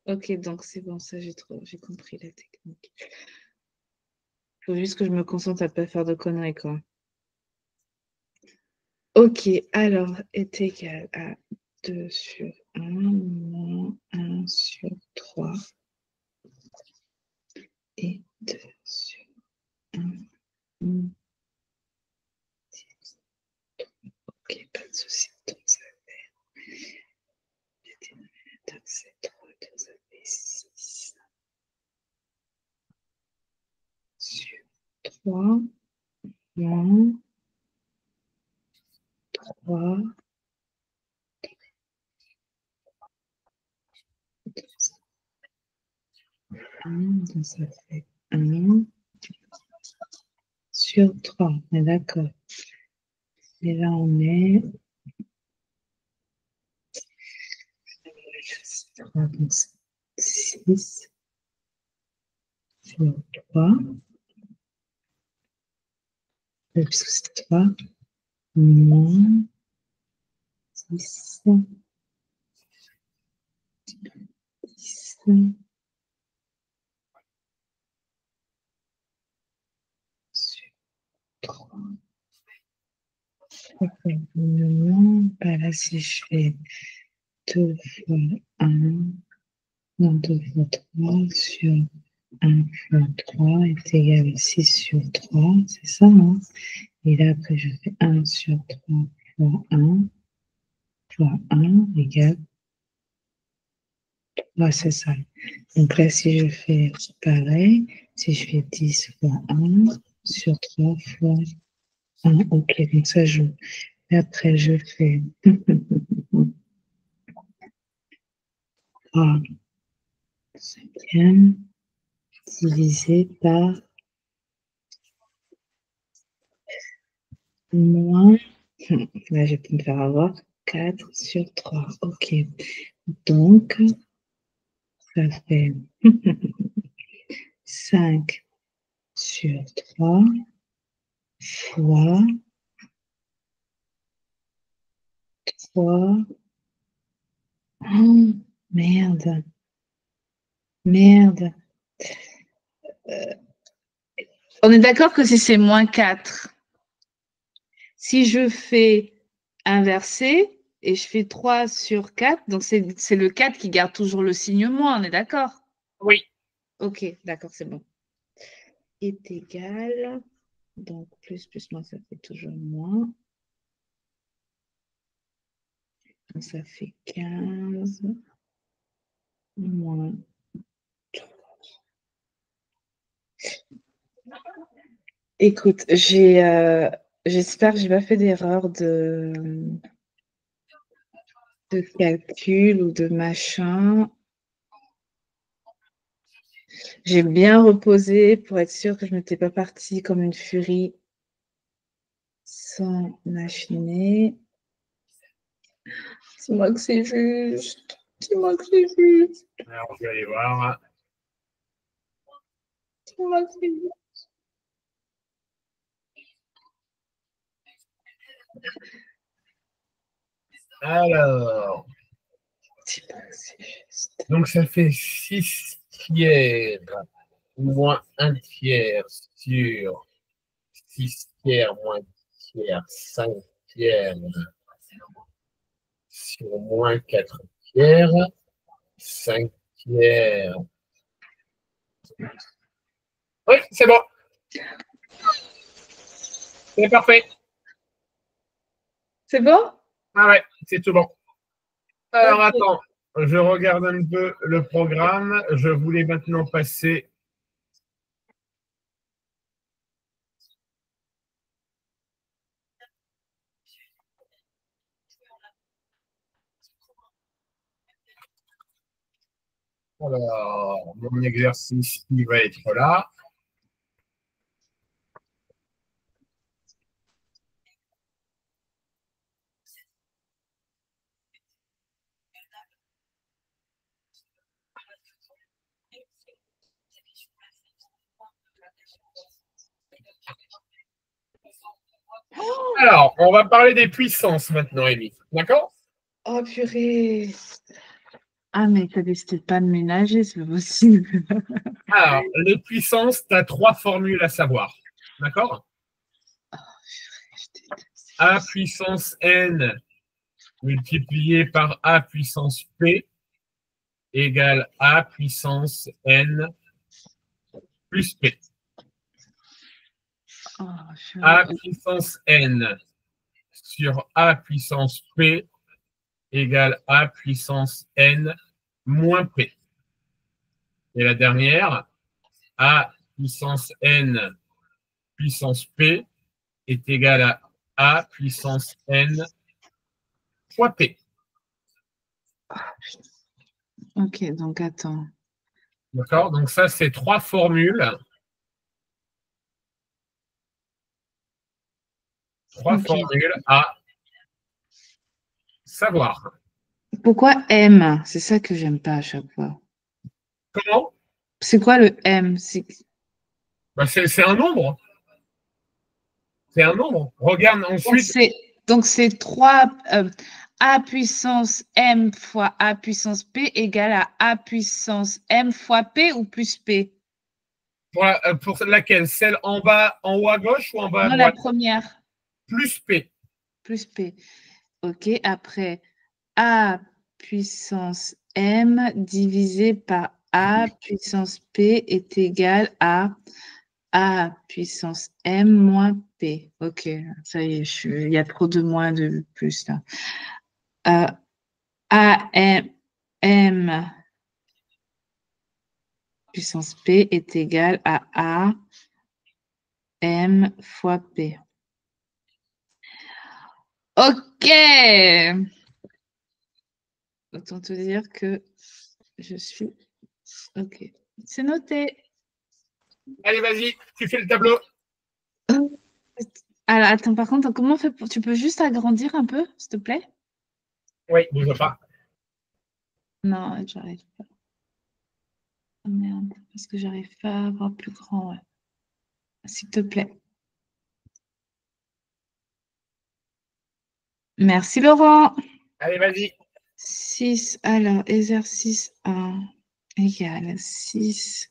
Ok, donc c'est bon, ça j'ai compris la technique. Il faut juste que je me concentre à ne pas faire de conneries, quoi. Ok, alors est égal à 2 sur 1 moins 1 sur 3 et 2 sur 1 moins 10. Ok, pas de souci. Donc ça fait le dénominateur, c'est 3, donc ça fait 6 sur 3 moins 3. Donc ça fait 1 sur 3. On est d'accord. Et là, on est 3, donc 6 sur 3. Puisque c'est 3 moins 10, 10 sur 3. Bah là, si je fais 2 fois 1, non, 2 fois 3 sur 1 fois 3 est égal à 6 sur 3, c'est ça, hein? Et là, après, je fais 1 sur 3 fois 1 fois 1 égale 3, c'est ça. Donc là, si je fais pareil, si je fais 10 fois 1 sur 3 fois 1, ok, donc ça joue. Et après, je fais 3 cinquième divisé par moins, là, je peux me faire avoir 4 sur 3. Ok, donc ça fait 5 sur 3 fois 3. Oh, merde, merde. On est d'accord que si c'est moins 4, si je fais inverser et je fais 3 sur 4, donc c'est le 4 qui garde toujours le signe moins, on est d'accord? Oui. Ok, d'accord, c'est bon. Est égal, donc plus moins, ça fait toujours moins. Donc ça fait 15 moins. Écoute, j'espère que j'ai pas fait d'erreur de calcul ou de machin. J'ai bien reposé pour être sûre que je n'étais pas partie comme une furie sans machiner. Dis-moi que c'est juste. Dis-moi que c'est juste. Alors, je vais aller voir. Dis-moi que c'est juste. Alors, Dis-moi que c'est juste. donc ça fait 6 tiers moins 1 tiers sur 6 tiers moins 1 tiers, 5 tiers sur moins 4 tiers, 5 tiers. Oui, c'est bon. C'est parfait. C'est bon? Ah ouais, c'est tout bon. Alors, attends, je regarde un peu le programme. Je voulais maintenant passer. Alors, mon exercice qui va être là. Alors, on va parler des puissances maintenant, Amy. D'accord? Oh purée. Ah, mais t'as décidé de pas de ménager, c'est pas possible. Alors, les puissances, tu as 3 formules à savoir. D'accord? A puissance n multiplié par A puissance P égale A puissance n plus P. Oh, A puissance n sur A puissance P égale A puissance n moins P. Et la dernière, A puissance n puissance P est égale à A puissance n fois P. Ok, donc attends. D'accord? Donc ça, c'est 3 formules. 3 formules à savoir. Pourquoi M? C'est ça que j'aime pas à chaque fois. Comment? C'est quoi le M? Ben, c'est un nombre. C'est un nombre. Regarde ensuite. Donc c'est 3 A puissance M fois A puissance P égale à A puissance M fois P ou plus P? Pour laquelle? Celle en bas, en haut à gauche ou en bas à Non, droite? la première. Plus P. Plus P. Ok, après A puissance M divisé par A puissance P est égal à A puissance M moins P. Ok, ça y est, il y a trop de moins de plus là. A M puissance P est égal à A M fois P. Ok. Autant te dire que je suis ok. C'est noté. Allez, vas-y, tu fais le tableau. Alors, attends, par contre, comment on fait tu peux juste agrandir un peu, s'il te plaît? Oui, bouge pas. Non, j'arrive pas. Oh, merde, parce que j'arrive pas à avoir plus grand. Ouais. S'il te plaît. Merci, Laurent. Allez, vas-y. 6, alors, exercice 1 égale 6,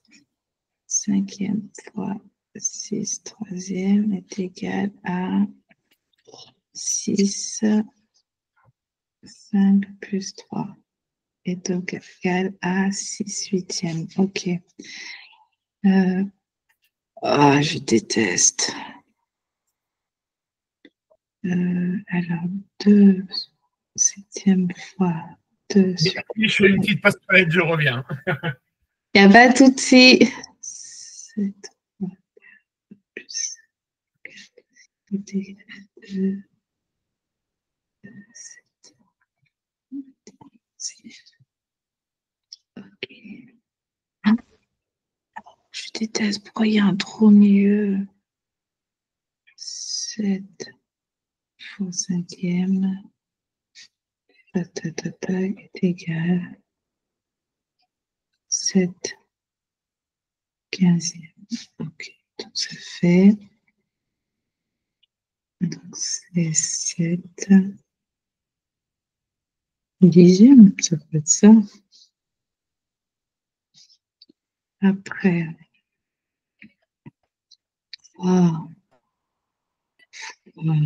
5e fois 6, 3e est égal à 6, 5 plus 3 est donc égal à 6 huitièmes. Ok. Je déteste. Alors, 2 septième fois 2 sur... Je fais une petite passe palette, je reviens. Il n'y a pas de souci. 7 plus 4 2, 7. Ok. Je déteste. Pourquoi il y a un trou au milieu? 7 fois 5e est égal 7 15e. Ok. Donc ça fait... Donc c'est 7 dixième. Ça peut être ça. Après... 3 fois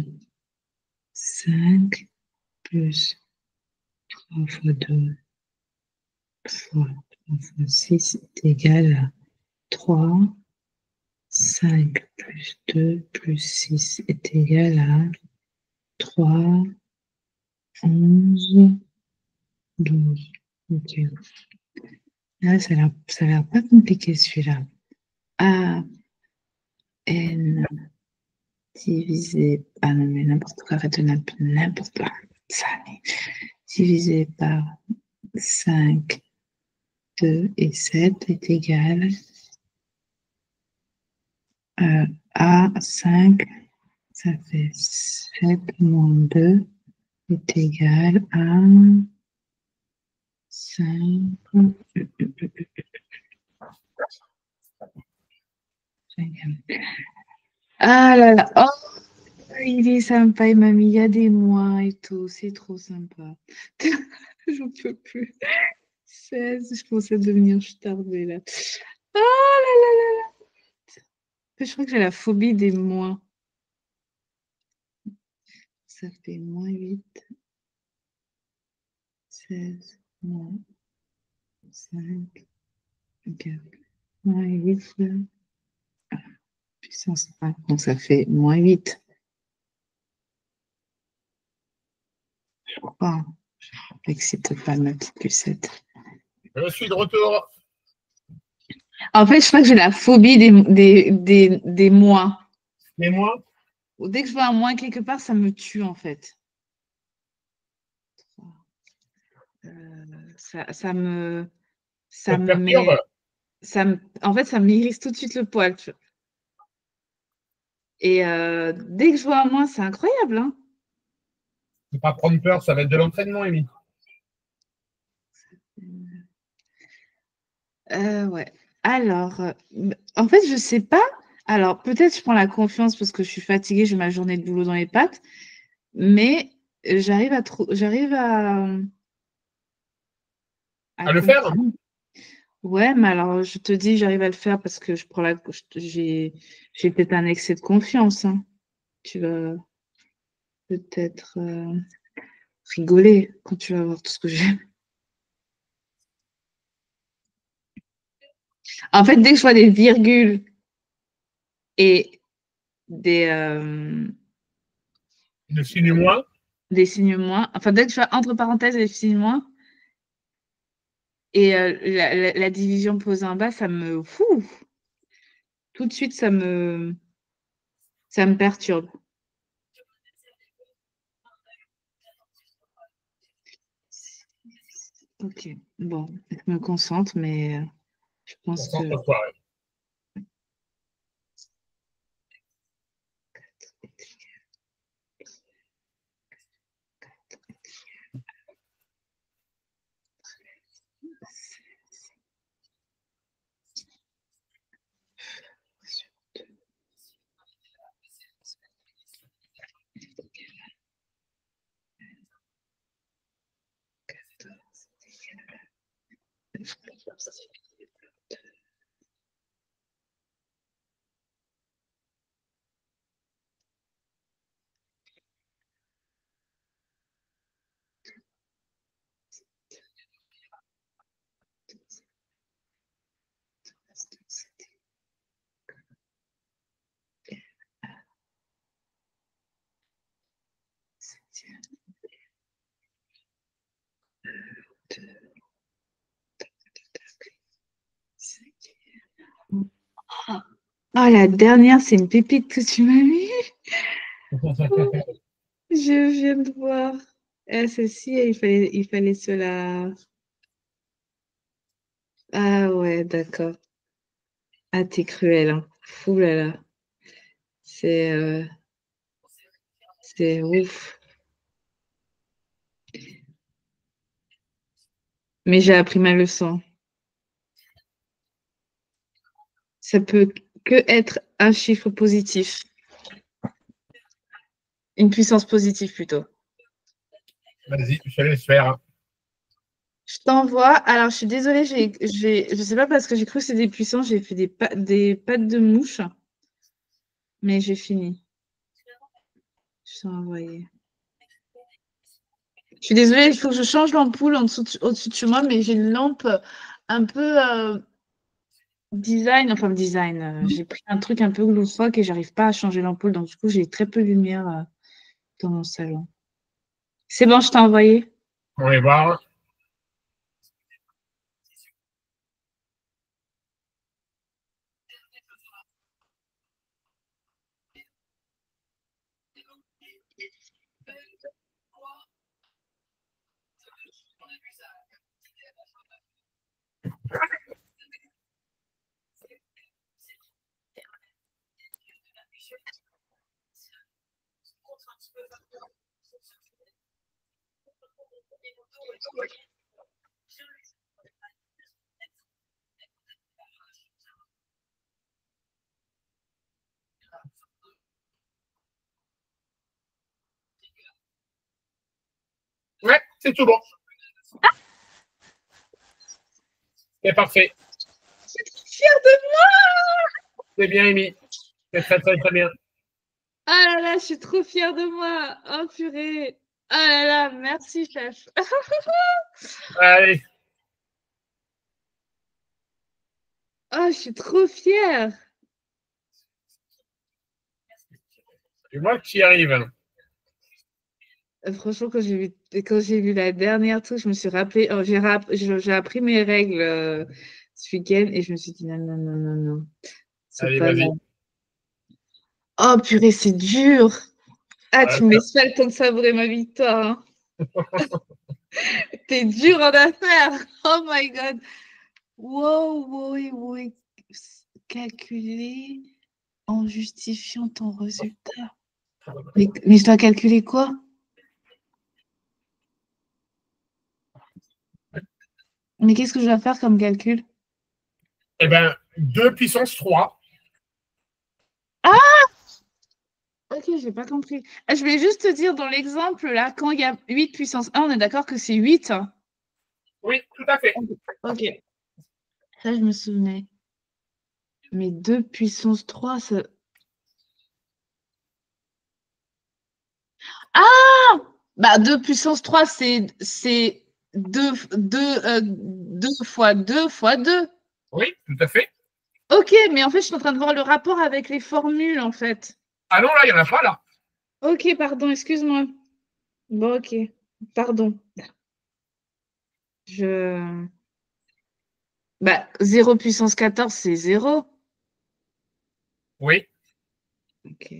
5 plus 3 fois 2 fois 3 fois 6 est égal à 3. 5 plus 2 plus 6 est égal à 3, 11, 12. Ok. Ah, ça a l'air pas compliqué celui-là. A, N divisé. Ah non, mais n'importe quoi, arrête de n'importe quoi. Ça, divisé par 5, 2 et 7 est égal à 5, ça fait 7 moins 2 est égal à 5. Ah là là, oh, il est sympa, il m'a mis, il y a des moins et tout, c'est trop sympa. J'en peux plus. 16, je commence à devenir starbée là. Oh là là là là. Je crois que j'ai la phobie des moins. Ça fait moins 8, 16, moins 5, 4, moins 8, puissance 5. Donc ça fait moins 8. Je crois. N'excite pas ma petite pucette. Je suis de retour. En fait, je crois que j'ai la phobie des moins. Et moi? Dès que je vois un moins quelque part, ça me tue en fait. Ça me met. En fait, ça m'irrisse tout de suite le poil. Et dès que je vois un moins, c'est incroyable. Hein. Ne pas prendre peur, ça va être de l'entraînement, Amy. Ouais. Alors, en fait, je sais pas. Alors, peut-être je prends la confiance parce que je suis fatiguée, j'ai ma journée de boulot dans les pattes, mais j'arrive à Le faire? comprendre. Ouais, mais alors je te dis, j'arrive à le faire parce que j'ai peut-être un excès de confiance. Hein. Tu vas peut-être rigoler quand tu vas voir tout ce que j'ai. En fait, dès que je vois des virgules et Le signe moins? des signes moins, enfin dès que je vois entre parenthèses des signes moins et la division posée en bas, ça me tout de suite ça me perturbe. Ok, bon, je me concentre, mais je pense que. Ah, la dernière, c'est une pépite que tu m'as mis. Je viens de voir. Celle-ci, il fallait se la. Ah ouais, d'accord. Ah, t'es cruel, hein. Ouh là là. C'est ouf. Mais j'ai appris ma leçon. Ça peut que être un chiffre positif. Une puissance positive plutôt. Vas-y, je te laisse faire. Je t'envoie. Alors, je suis désolée, je sais pas parce que j'ai cru que c'était des puissances, j'ai fait des pattes de mouche, mais j'ai fini. Je t'ai envoyé. Je suis désolée, il faut que je change l'ampoule au-dessus de chez moi, mais j'ai une lampe un peu design. J'ai pris un truc un peu loufoque et j'arrive pas à changer l'ampoule, donc du coup, j'ai très peu de lumière dans mon salon. C'est bon, je t'ai envoyé. On va voir. Ouais, c'est tout bon. C'est parfait. Je suis trop fière de moi! C'est bien, Amy. C'est très, très, très bien. Ah là là, je suis trop fière de moi. Oh purée. Ah là là, merci chef. Allez. Oh, je suis trop fière. C'est moi qui arrive. Franchement, quand j'ai vu la dernière truc, je me suis rappelé. Oh, j'ai appris mes règles ce week-end et je me suis dit non, non, non, non, non. C'est Allez, pas vas-y. là. Oh purée, c'est dur. Ah, tu me laisses pas le temps de savourer ma victoire, hein. T'es dur en affaires. Oh my god. Wow, wow, wow. Calculer en justifiant ton résultat. Mais je dois calculer quoi? Mais qu'est-ce que je dois faire comme calcul? Eh bien, 2 puissance 3. Ah! Ok, j'ai pas compris. Ah, je voulais juste te dire dans l'exemple, là, quand il y a 8 puissance 1, on est d'accord que c'est 8, hein? Oui, tout à fait. Ok. Ça, je me souvenais. Mais 2 puissance 3, ça. Ah! Bah, 2 puissance 3, c'est 2 fois 2 fois 2. Oui, tout à fait. Ok, mais en fait, je suis en train de voir le rapport avec les formules, en fait. Ah non, là, il n'y en a pas, là. Ok, pardon, excuse-moi. Bon, ok. Pardon. Je. Bah, 0 puissance 14, c'est 0. Oui. Ok.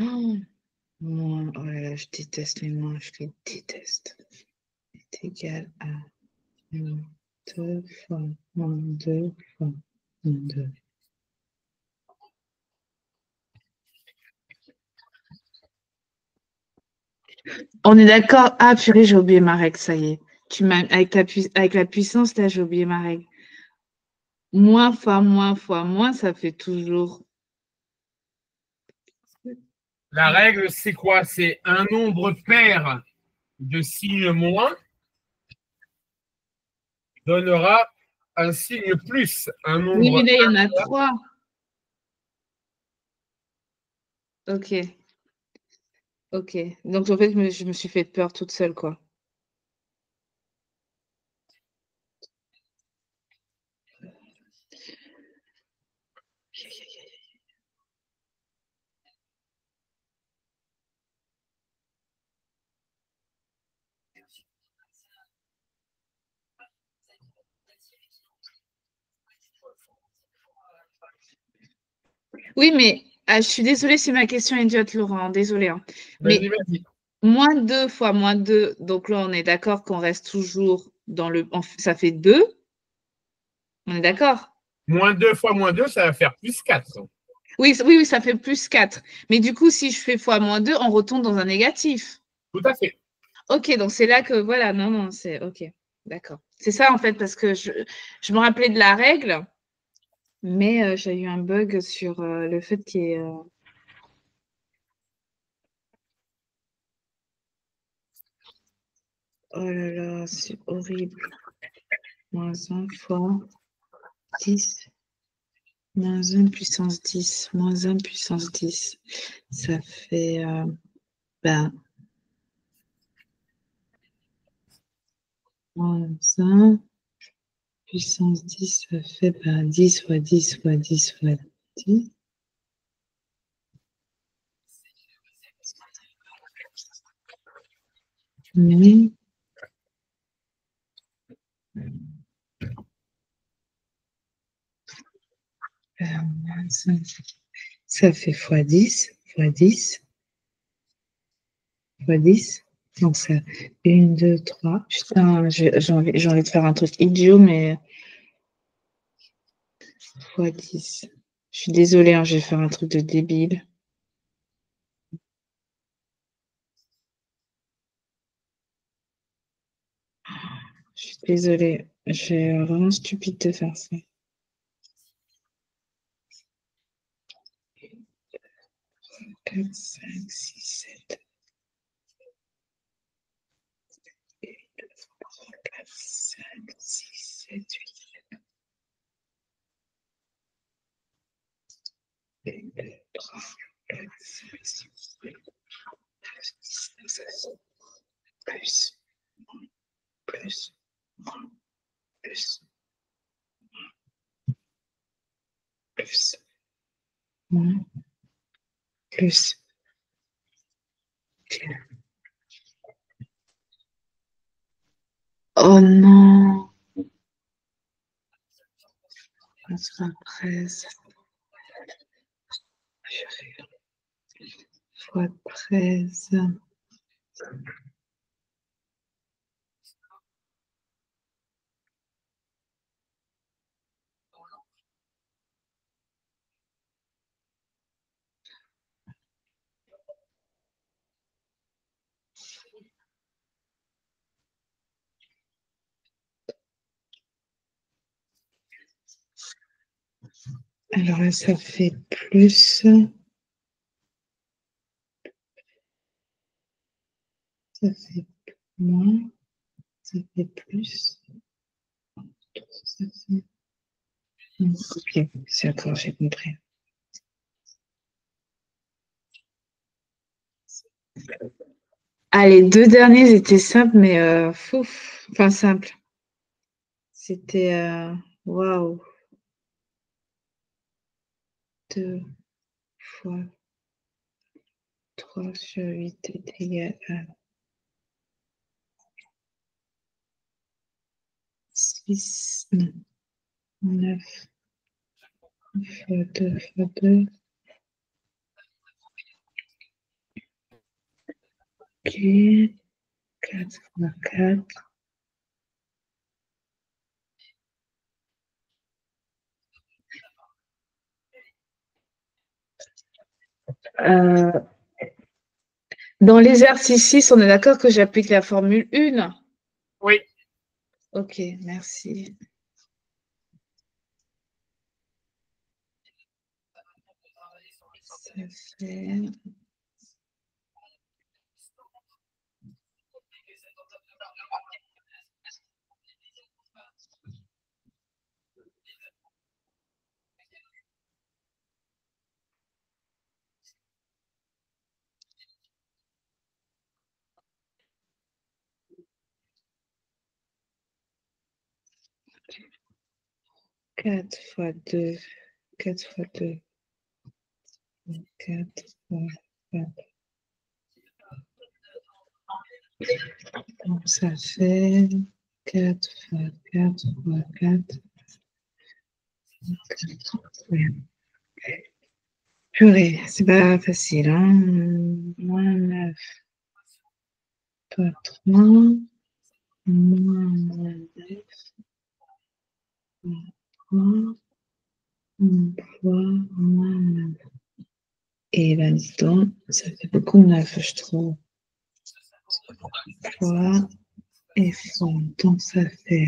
Oh, moins, oh là là, je déteste les moins, je les déteste. C'est égal à moins 2 fois moins 2 fois moins 2. On est d'accord? Ah, purée, j'ai oublié ma règle, ça y est. Avec la puissance, là, j'ai oublié ma règle. Moins fois moins, ça fait toujours. La règle, c'est quoi? C'est un nombre pair de signes moins donnera un signe plus. Un Oui, mais nombre. là, il y en a 3. Ok, ok. Donc, en fait, je me suis fait peur toute seule, quoi. Oui, mais je suis désolée si ma question est idiote, Laurent. Désolée, hein. Vas-y, Mais vas-y. moins 2 fois moins 2, donc là, on est d'accord qu'on reste toujours dans le. Ça fait 2. On est d'accord? Moins 2 fois moins 2, ça va faire plus 4. Oui, oui, oui, ça fait plus 4. Mais du coup, si je fais fois moins 2, on retombe dans un négatif. Tout à fait. Ok, donc c'est là que. Voilà, non, non, c'est. Ok, d'accord. C'est ça, en fait, parce que je me rappelais de la règle, mais j'ai eu un bug sur le fait qu'il y ait. Oh là là, c'est horrible. Moins 1 fois 10. Moins 1 puissance 10. Moins 1 puissance 10. Ça fait. Ben, moins 1 puissance 10, ça fait 10 fois 10 fois 10 fois 10. Mais. Moins 5, ça fait fois 10 fois 10. fois 10. Donc, ça 1, 2, 3. Putain, j'ai envie de faire un truc idiot, mais fois 10. Je suis désolée, hein, je vais faire un truc de débile. Je suis désolée. J'ai vraiment stupide de faire ça. 4, 5, 6, 7. 4, 5, 6, 7, 8. 1, 2, 3, 4, 5, 6, 7, 8. Plus, plus, plus, plus, moins, plus. Oh non, ça sera 13 fois 13. Alors là, ça fait plus. Ça fait moins. Ça fait plus. Ça fait... Ok, c'est d'accord, j'ai compris. Ah, les deux derniers étaient simples, mais fouf, enfin simples. C'était waouh. 2 fois 3 sur 8 est égal à 6, non, 9 fois 2 fois 2. Ok, 4 fois 4. Dans l'exercice 6, on est d'accord que j'applique la formule 1? Oui. Ok, merci. Ça fait... Quatre fois 2, 4 fois 2, 4 fois 4. Donc ça fait 4 fois 4 fois 4. Purée, c'est pas facile, hein. Moins 9 fois 3, moins 9 fois 3, fois moins 9. Et là, dis donc, ça fait beaucoup de 9, je trouve. Fois et fois. Donc ça fait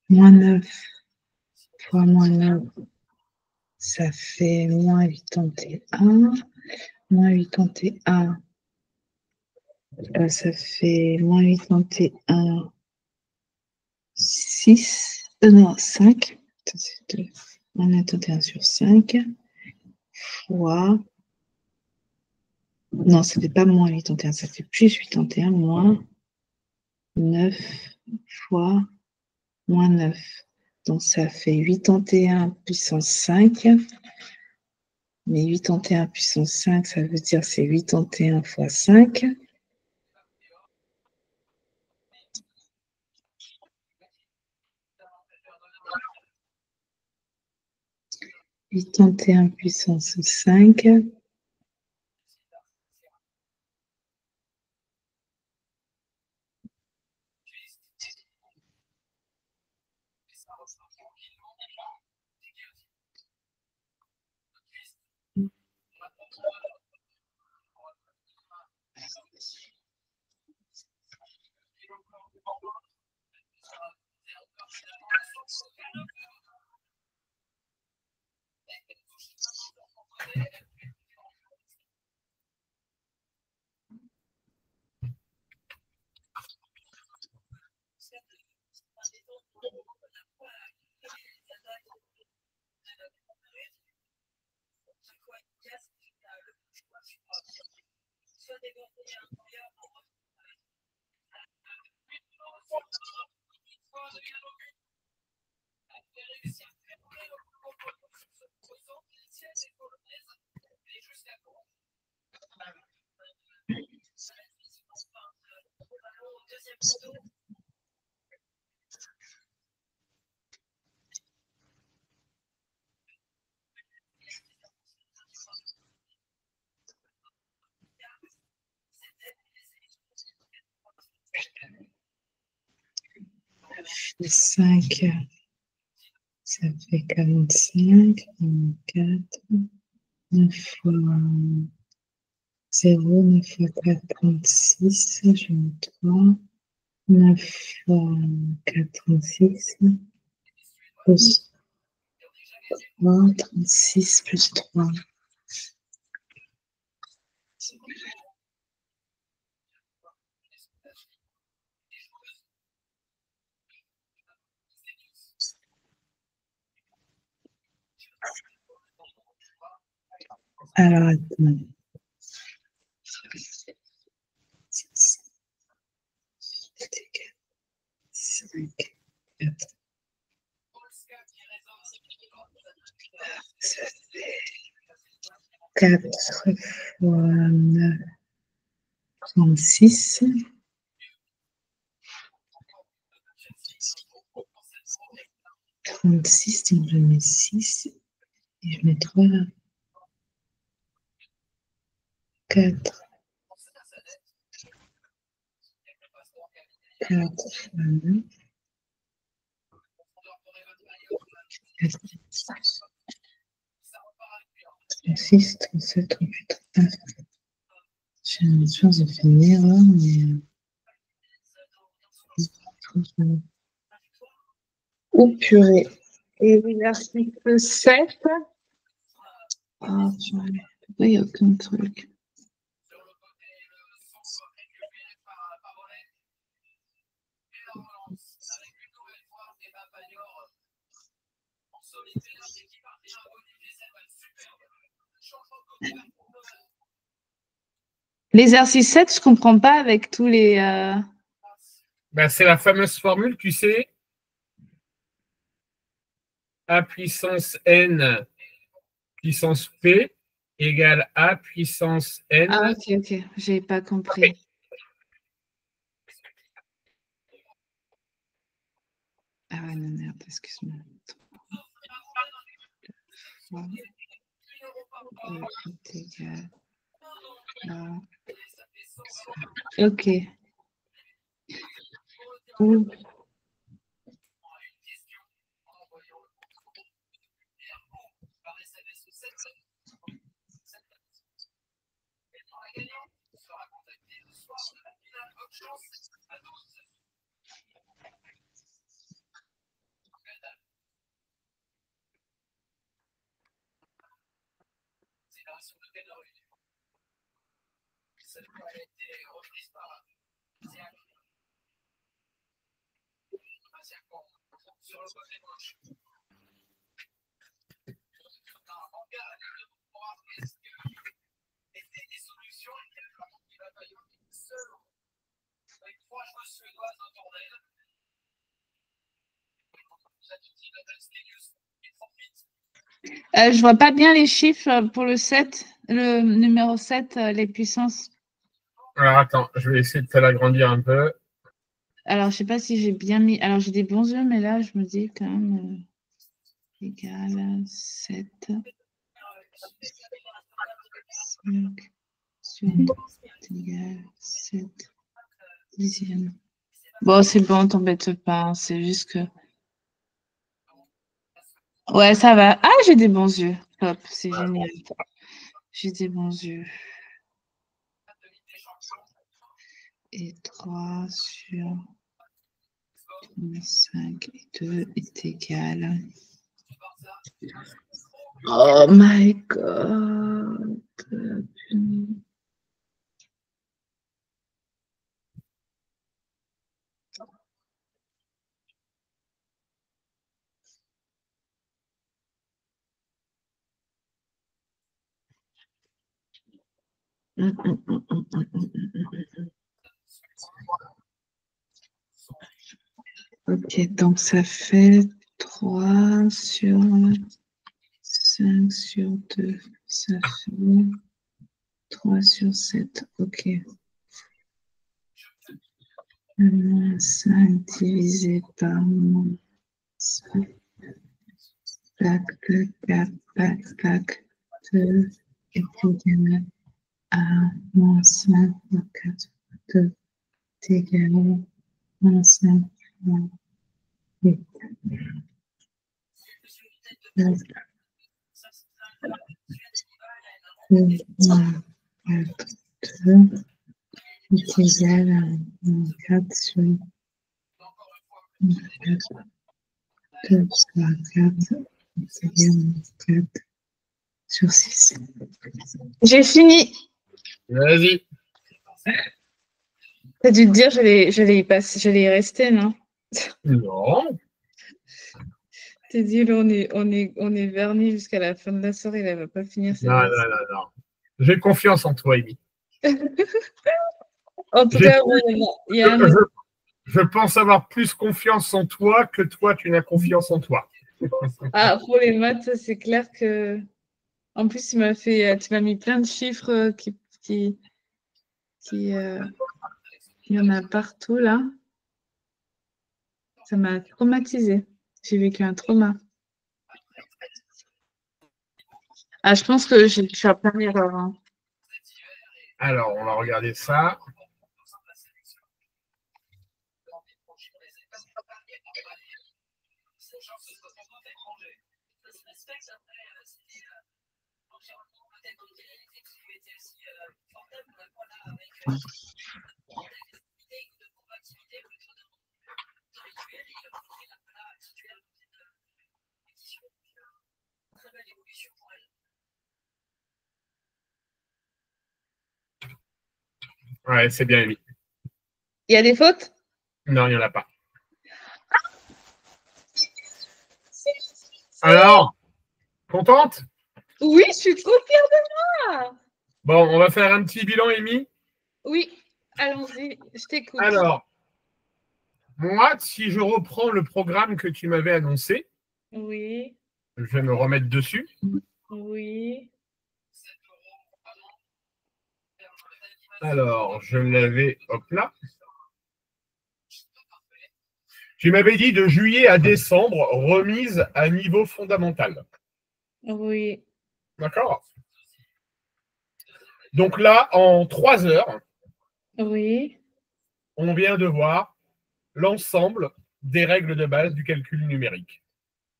moins 9 fois moins 9. Ça fait moins 81. Moins 81. Ça fait moins 81. 6. Non, 5. Moins 81 sur 5. Fois. Non, ça ne fait pas moins 81. Ça fait plus 81. Moins 9 fois moins 9. Donc ça fait 81 puissance 5. Mais 81 puissance 5, ça veut dire c'est 81 fois 5. 81 puissance 5. 5, ça fait 45, 4, 9 fois 0, 9 fois 4, 36, je mets 3, 9 fois 4, 36, plus 3, 36 plus 3. Alors, attends. 5, 4. Ça fait 4 fois 9, 36. 36, donc je mets 6 et je mets 3 là. 4. 4 fois 9. 36, 37, 38, 39. J'ai une chance de faire une erreur, mais. Oh purée. Et l'article 7. Ah, purée. Pourquoi il n'y a aucun truc? L'exercice 7, je ne comprends pas avec tous les. Ben, c'est la fameuse formule, tu sais. A puissance n puissance p égale A puissance n. Ah, ok, je n'ai pas compris. Ah ouais, non, merde, excuse-moi. Ok. Je vois pas bien les chiffres pour le 7, le numéro 7, les puissances. Alors attends, je vais essayer de te l'agrandir un peu. Alors, je sais pas si j'ai bien mis. Alors, j'ai des bons yeux, mais là, je me dis quand même égal 7. 5 sur égal 7 dixième. Bon, c'est bon, t'embête pas. C'est juste que Ouais, ça va. Ah, j'ai des bons yeux. Hop, c'est génial. J'ai des bons yeux. Et 3 sur 5 et 2 est égal. Oh my God. Ok, donc ça fait 3 sur 5 sur 2. Ça fait 3 sur 7. Ok. Moins 5 divisé par moins 5. Tac, tac, tac, tac, tac. 2 est égal à moins 5 fois 4 fois 2 est égal à moins 5 fois 8. 2 moins 4, 2 est égal à moins 4 sur 4. 2 fois 4 est égal à moins 4 sur 6. J'ai fini. Vas-y. T'as dû te dire, j'allais y rester, non? Non. T'es dit, là, on est vernis jusqu'à la fin de la soirée, elle va pas finir cette Non, non, non, non. J'ai confiance en toi, Amy. En tout cas, il y a un autre. Je pense avoir plus confiance en toi que toi, tu n'as confiance en toi. Ah, pour les maths, c'est clair que. En plus, tu m'as mis plein de chiffres il y en a partout là. Ça m'a traumatisée. J'ai vécu un trauma. Ah, je pense que je suis à plein d'erreurs. Hein. Alors, on va regarder ça. Ouais, c'est bien, Amy. Il y a des fautes? Non, il n'y en a pas. Alors, contente? Oui, je suis trop fière de moi. Bon, on va faire un petit bilan, Amy. Oui, allons-y, je t'écoute. Alors, moi, si je reprends le programme que tu m'avais annoncé, Oui, je vais me remettre dessus. oui, Alors, je l'avais, hop là. Tu m'avais dit de juillet à décembre, remise à niveau fondamental. oui, D'accord? Donc là, en 3 heures, oui. on vient de voir l'ensemble des règles de base du calcul numérique.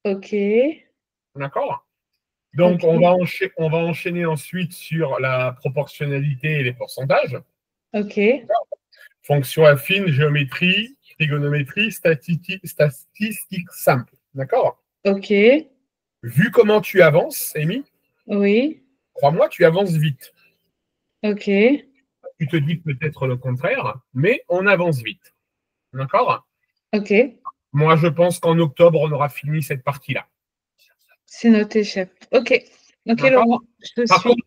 Ok, D'accord? Donc, ok, on va enchaîner ensuite sur la proportionnalité et les pourcentages. ok, Fonction affine, géométrie, trigonométrie, statistique simple. D'accord? ok, Vu comment tu avances, Amy, oui, crois-moi, tu avances vite. ok, Tu te dis peut-être le contraire, mais on avance vite. D'accord? ok. Moi, je pense qu'en octobre, on aura fini cette partie-là. C'est noté, chef. Ok, ok, D'accord? Laurent, je te Par suis. contre,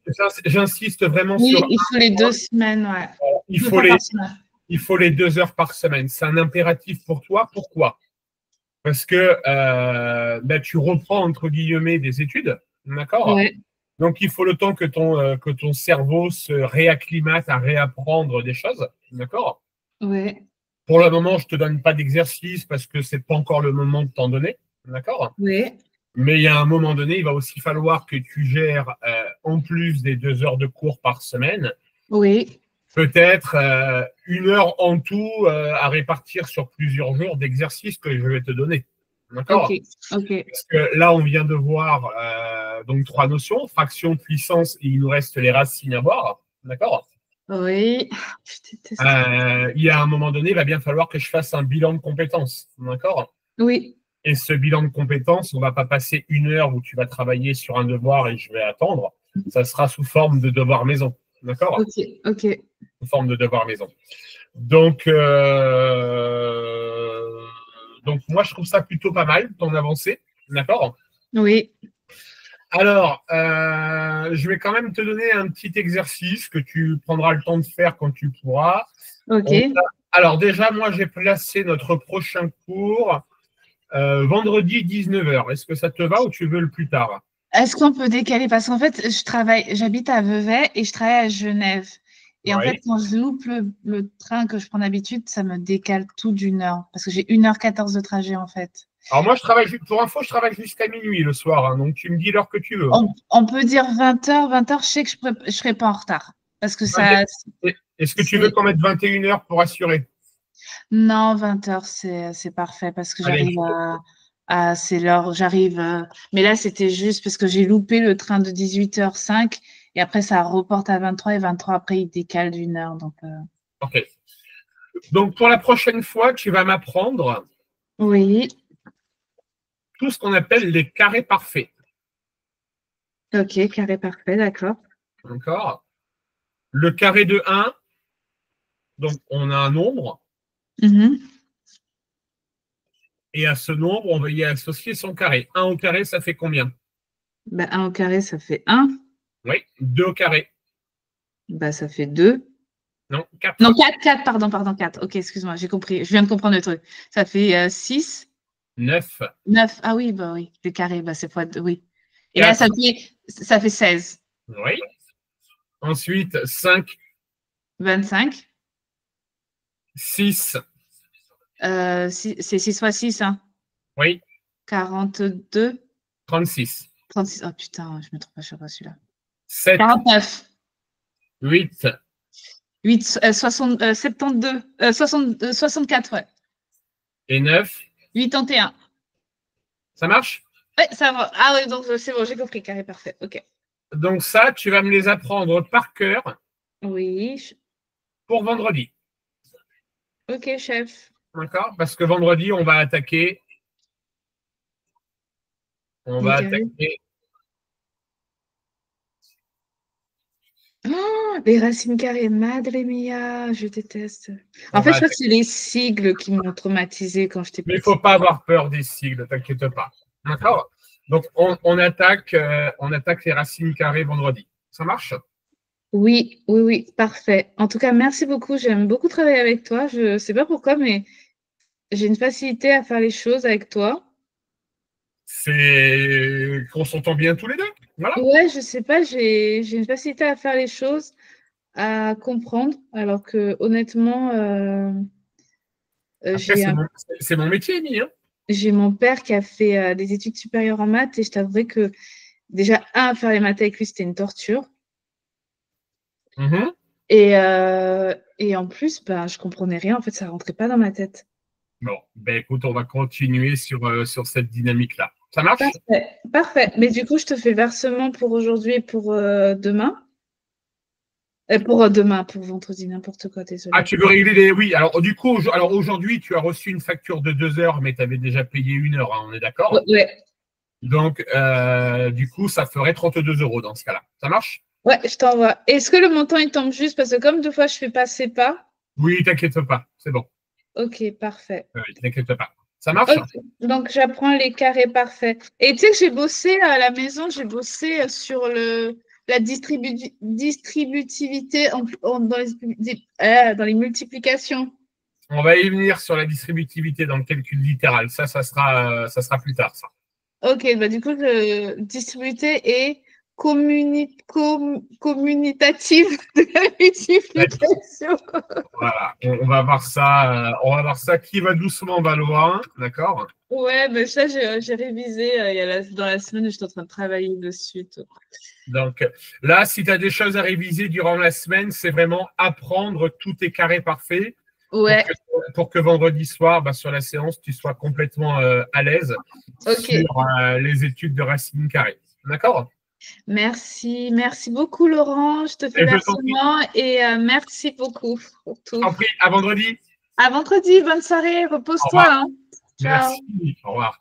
j'insiste vraiment Oui, sur il faut les 2 semaines, ouais. il 2 faut fois les, par semaine. il faut les 2 heures par semaine. C'est un impératif pour toi. Pourquoi? Parce que tu reprends, entre guillemets, des études. D'accord? Ouais, Donc, il faut le temps que ton cerveau se réacclimate à réapprendre des choses. D'accord? ouais, Pour le moment, je ne te donne pas d'exercice parce que ce n'est pas encore le moment de t'en donner. D'accord? ouais, Mais il y a un moment donné, il va aussi falloir que tu gères, en plus des 2 heures de cours par semaine, oui, peut-être 1 heure en tout à répartir sur plusieurs jours d'exercices que je vais te donner. D'accord? ok. Parce que là, on vient de voir donc 3 notions, fraction, puissance, et il nous reste les racines à voir. D'accord? Oui, je déteste. Il y a un moment donné, il va bien falloir que je fasse un bilan de compétences. D'accord? Oui, Et ce bilan de compétences, on ne va pas passer 1 heure où tu vas travailler sur un devoir et je vais attendre. Ça sera sous forme de devoir maison. D'accord? ok. Sous forme de devoir maison. Donc, moi, je trouve ça plutôt pas mal, ton avancée. D'accord? Oui, Alors, je vais quand même te donner un petit exercice que tu prendras le temps de faire quand tu pourras. ok. Alors, déjà, moi, j'ai placé notre prochain cours vendredi 19h. Est-ce que ça te va ou tu veux le plus tard? Est-ce qu'on peut décaler? Parce qu'en fait, j'habite à Vevey et je travaille à Genève. Et en fait, Oui. quand je loupe le train que je prends d'habitude, ça me décale tout d'1 heure. Parce que j'ai 1h14 de trajet, en fait. Alors, moi, pour info, je travaille jusqu'à minuit le soir. Hein, donc, tu me dis l'heure que tu veux. On peut dire 20h. 20h, je sais que je ne serai pas en retard. Parce que ça, Est-ce que tu veux c'est. qu'on mette 21h pour assurer? Non, 20h, c'est parfait parce que Allez, j'arrive c'est l'heure, j'arrive. Mais là, c'était juste parce que j'ai loupé le train de 18h05 et après, ça reporte à 23 et 23 après, il décale d'1 heure. ok. Donc, pour la prochaine fois, tu vas m'apprendre Oui, tout ce qu'on appelle les carrés parfaits. ok, carré parfait, d'accord. D'accord? Le carré de 1, donc on a un nombre, Mhm. et à ce nombre, on va y associer son carré. 1 au carré, ça fait combien? Bah, 1 au carré, ça fait 1. Oui. 2 au carré. Bah, ça fait 2. Non, 4. Non, 4, pardon, 4. Ok, excuse-moi, j'ai compris. Je viens de comprendre le truc. Ça fait 6, 9. 9. Ah oui, bah oui, le carré, bah, c'est fois 2, oui. Et là, 4. ça fait 16. Oui. Ensuite, 5, 25. 6. C'est 6 fois 6, hein. Oui. 42, 36. 36. Oh putain, je me trompe pas, je sais pas celui-là. 7. 49, 8. 8, 72, 64, ouais. Et 9. 81. Ça marche? Ouais, ça va. Ah ouais, donc c'est bon, j'ai compris, carré parfait. Ok. Donc ça, tu vas me les apprendre par cœur Oui. pour vendredi. Ok, chef. D'accord? Parce que vendredi, on va attaquer. On Les va carrés. attaquer. Oh, les racines carrées, madre mia, je déteste. En On fait, va je crois que attaquer. c'est les sigles qui m'ont traumatisée quand j'étais Mais il ne faut petite. pas avoir peur des sigles, t'inquiète pas. D'accord? Donc, on attaque les racines carrées vendredi. Ça marche? Oui, parfait. En tout cas, merci beaucoup. J'aime beaucoup travailler avec toi. Je ne sais pas pourquoi, mais j'ai une facilité à faire les choses avec toi. C'est qu'on s'entend bien tous les deux. Voilà. Ouais, je sais pas, j'ai une facilité à faire les choses, à comprendre, alors que honnêtement, Après, c'est mon métier, Amy, hein. j'ai mon père qui a fait des études supérieures en maths et je t'avouerai que déjà, faire les maths avec lui, c'était une torture. Mhm. Et en plus, ben, je comprenais rien. En fait, ça rentrait pas dans ma tête. Bon, ben écoute, on va continuer sur cette dynamique-là. Ça marche? Parfait, parfait. Mais du coup, je te fais le versement pour aujourd'hui et pour demain. Pour demain, pour vendredi, n'importe quoi, Ah, désolé. tu veux régler les. Oui, alors du coup, aujourd'hui, tu as reçu une facture de 2 heures, mais tu avais déjà payé 1 heure, hein, on est d'accord? Ouais, Donc, du coup, ça ferait 32 euros dans ce cas-là. Ça marche? ouais, je t'envoie. Est-ce que le montant, il tombe juste? Parce que comme deux fois, je fais passer pas. Oui, t'inquiète pas, c'est bon. Ok, parfait. Oui, t'inquiète pas. Ça marche? Ok, donc j'apprends les carrés parfaits. Et tu sais que j'ai bossé à la maison, j'ai bossé sur la distributivité dans les multiplications. On va y venir sur la distributivité dans le calcul littéral. Ça sera plus tard, ça. Ok, bah du coup, distributivité et commutative de la multiplication. Voilà. On va voir ça qui va doucement va loin, d'accord? Ouais, mais ça, j'ai révisé dans la semaine où j'étais en train de travailler dessus. Donc là, si tu as des choses à réviser durant la semaine, c'est vraiment apprendre tous tes carrés parfaits Ouais. Pour que vendredi soir, sur la séance, tu sois complètement à l'aise sur les études de racine carrée. D'accord? Merci beaucoup Laurent, je te fais versement et merci beaucoup pour tout. Je t'en prie, à vendredi. À vendredi, bonne soirée, repose-toi. Hein. Merci, au revoir.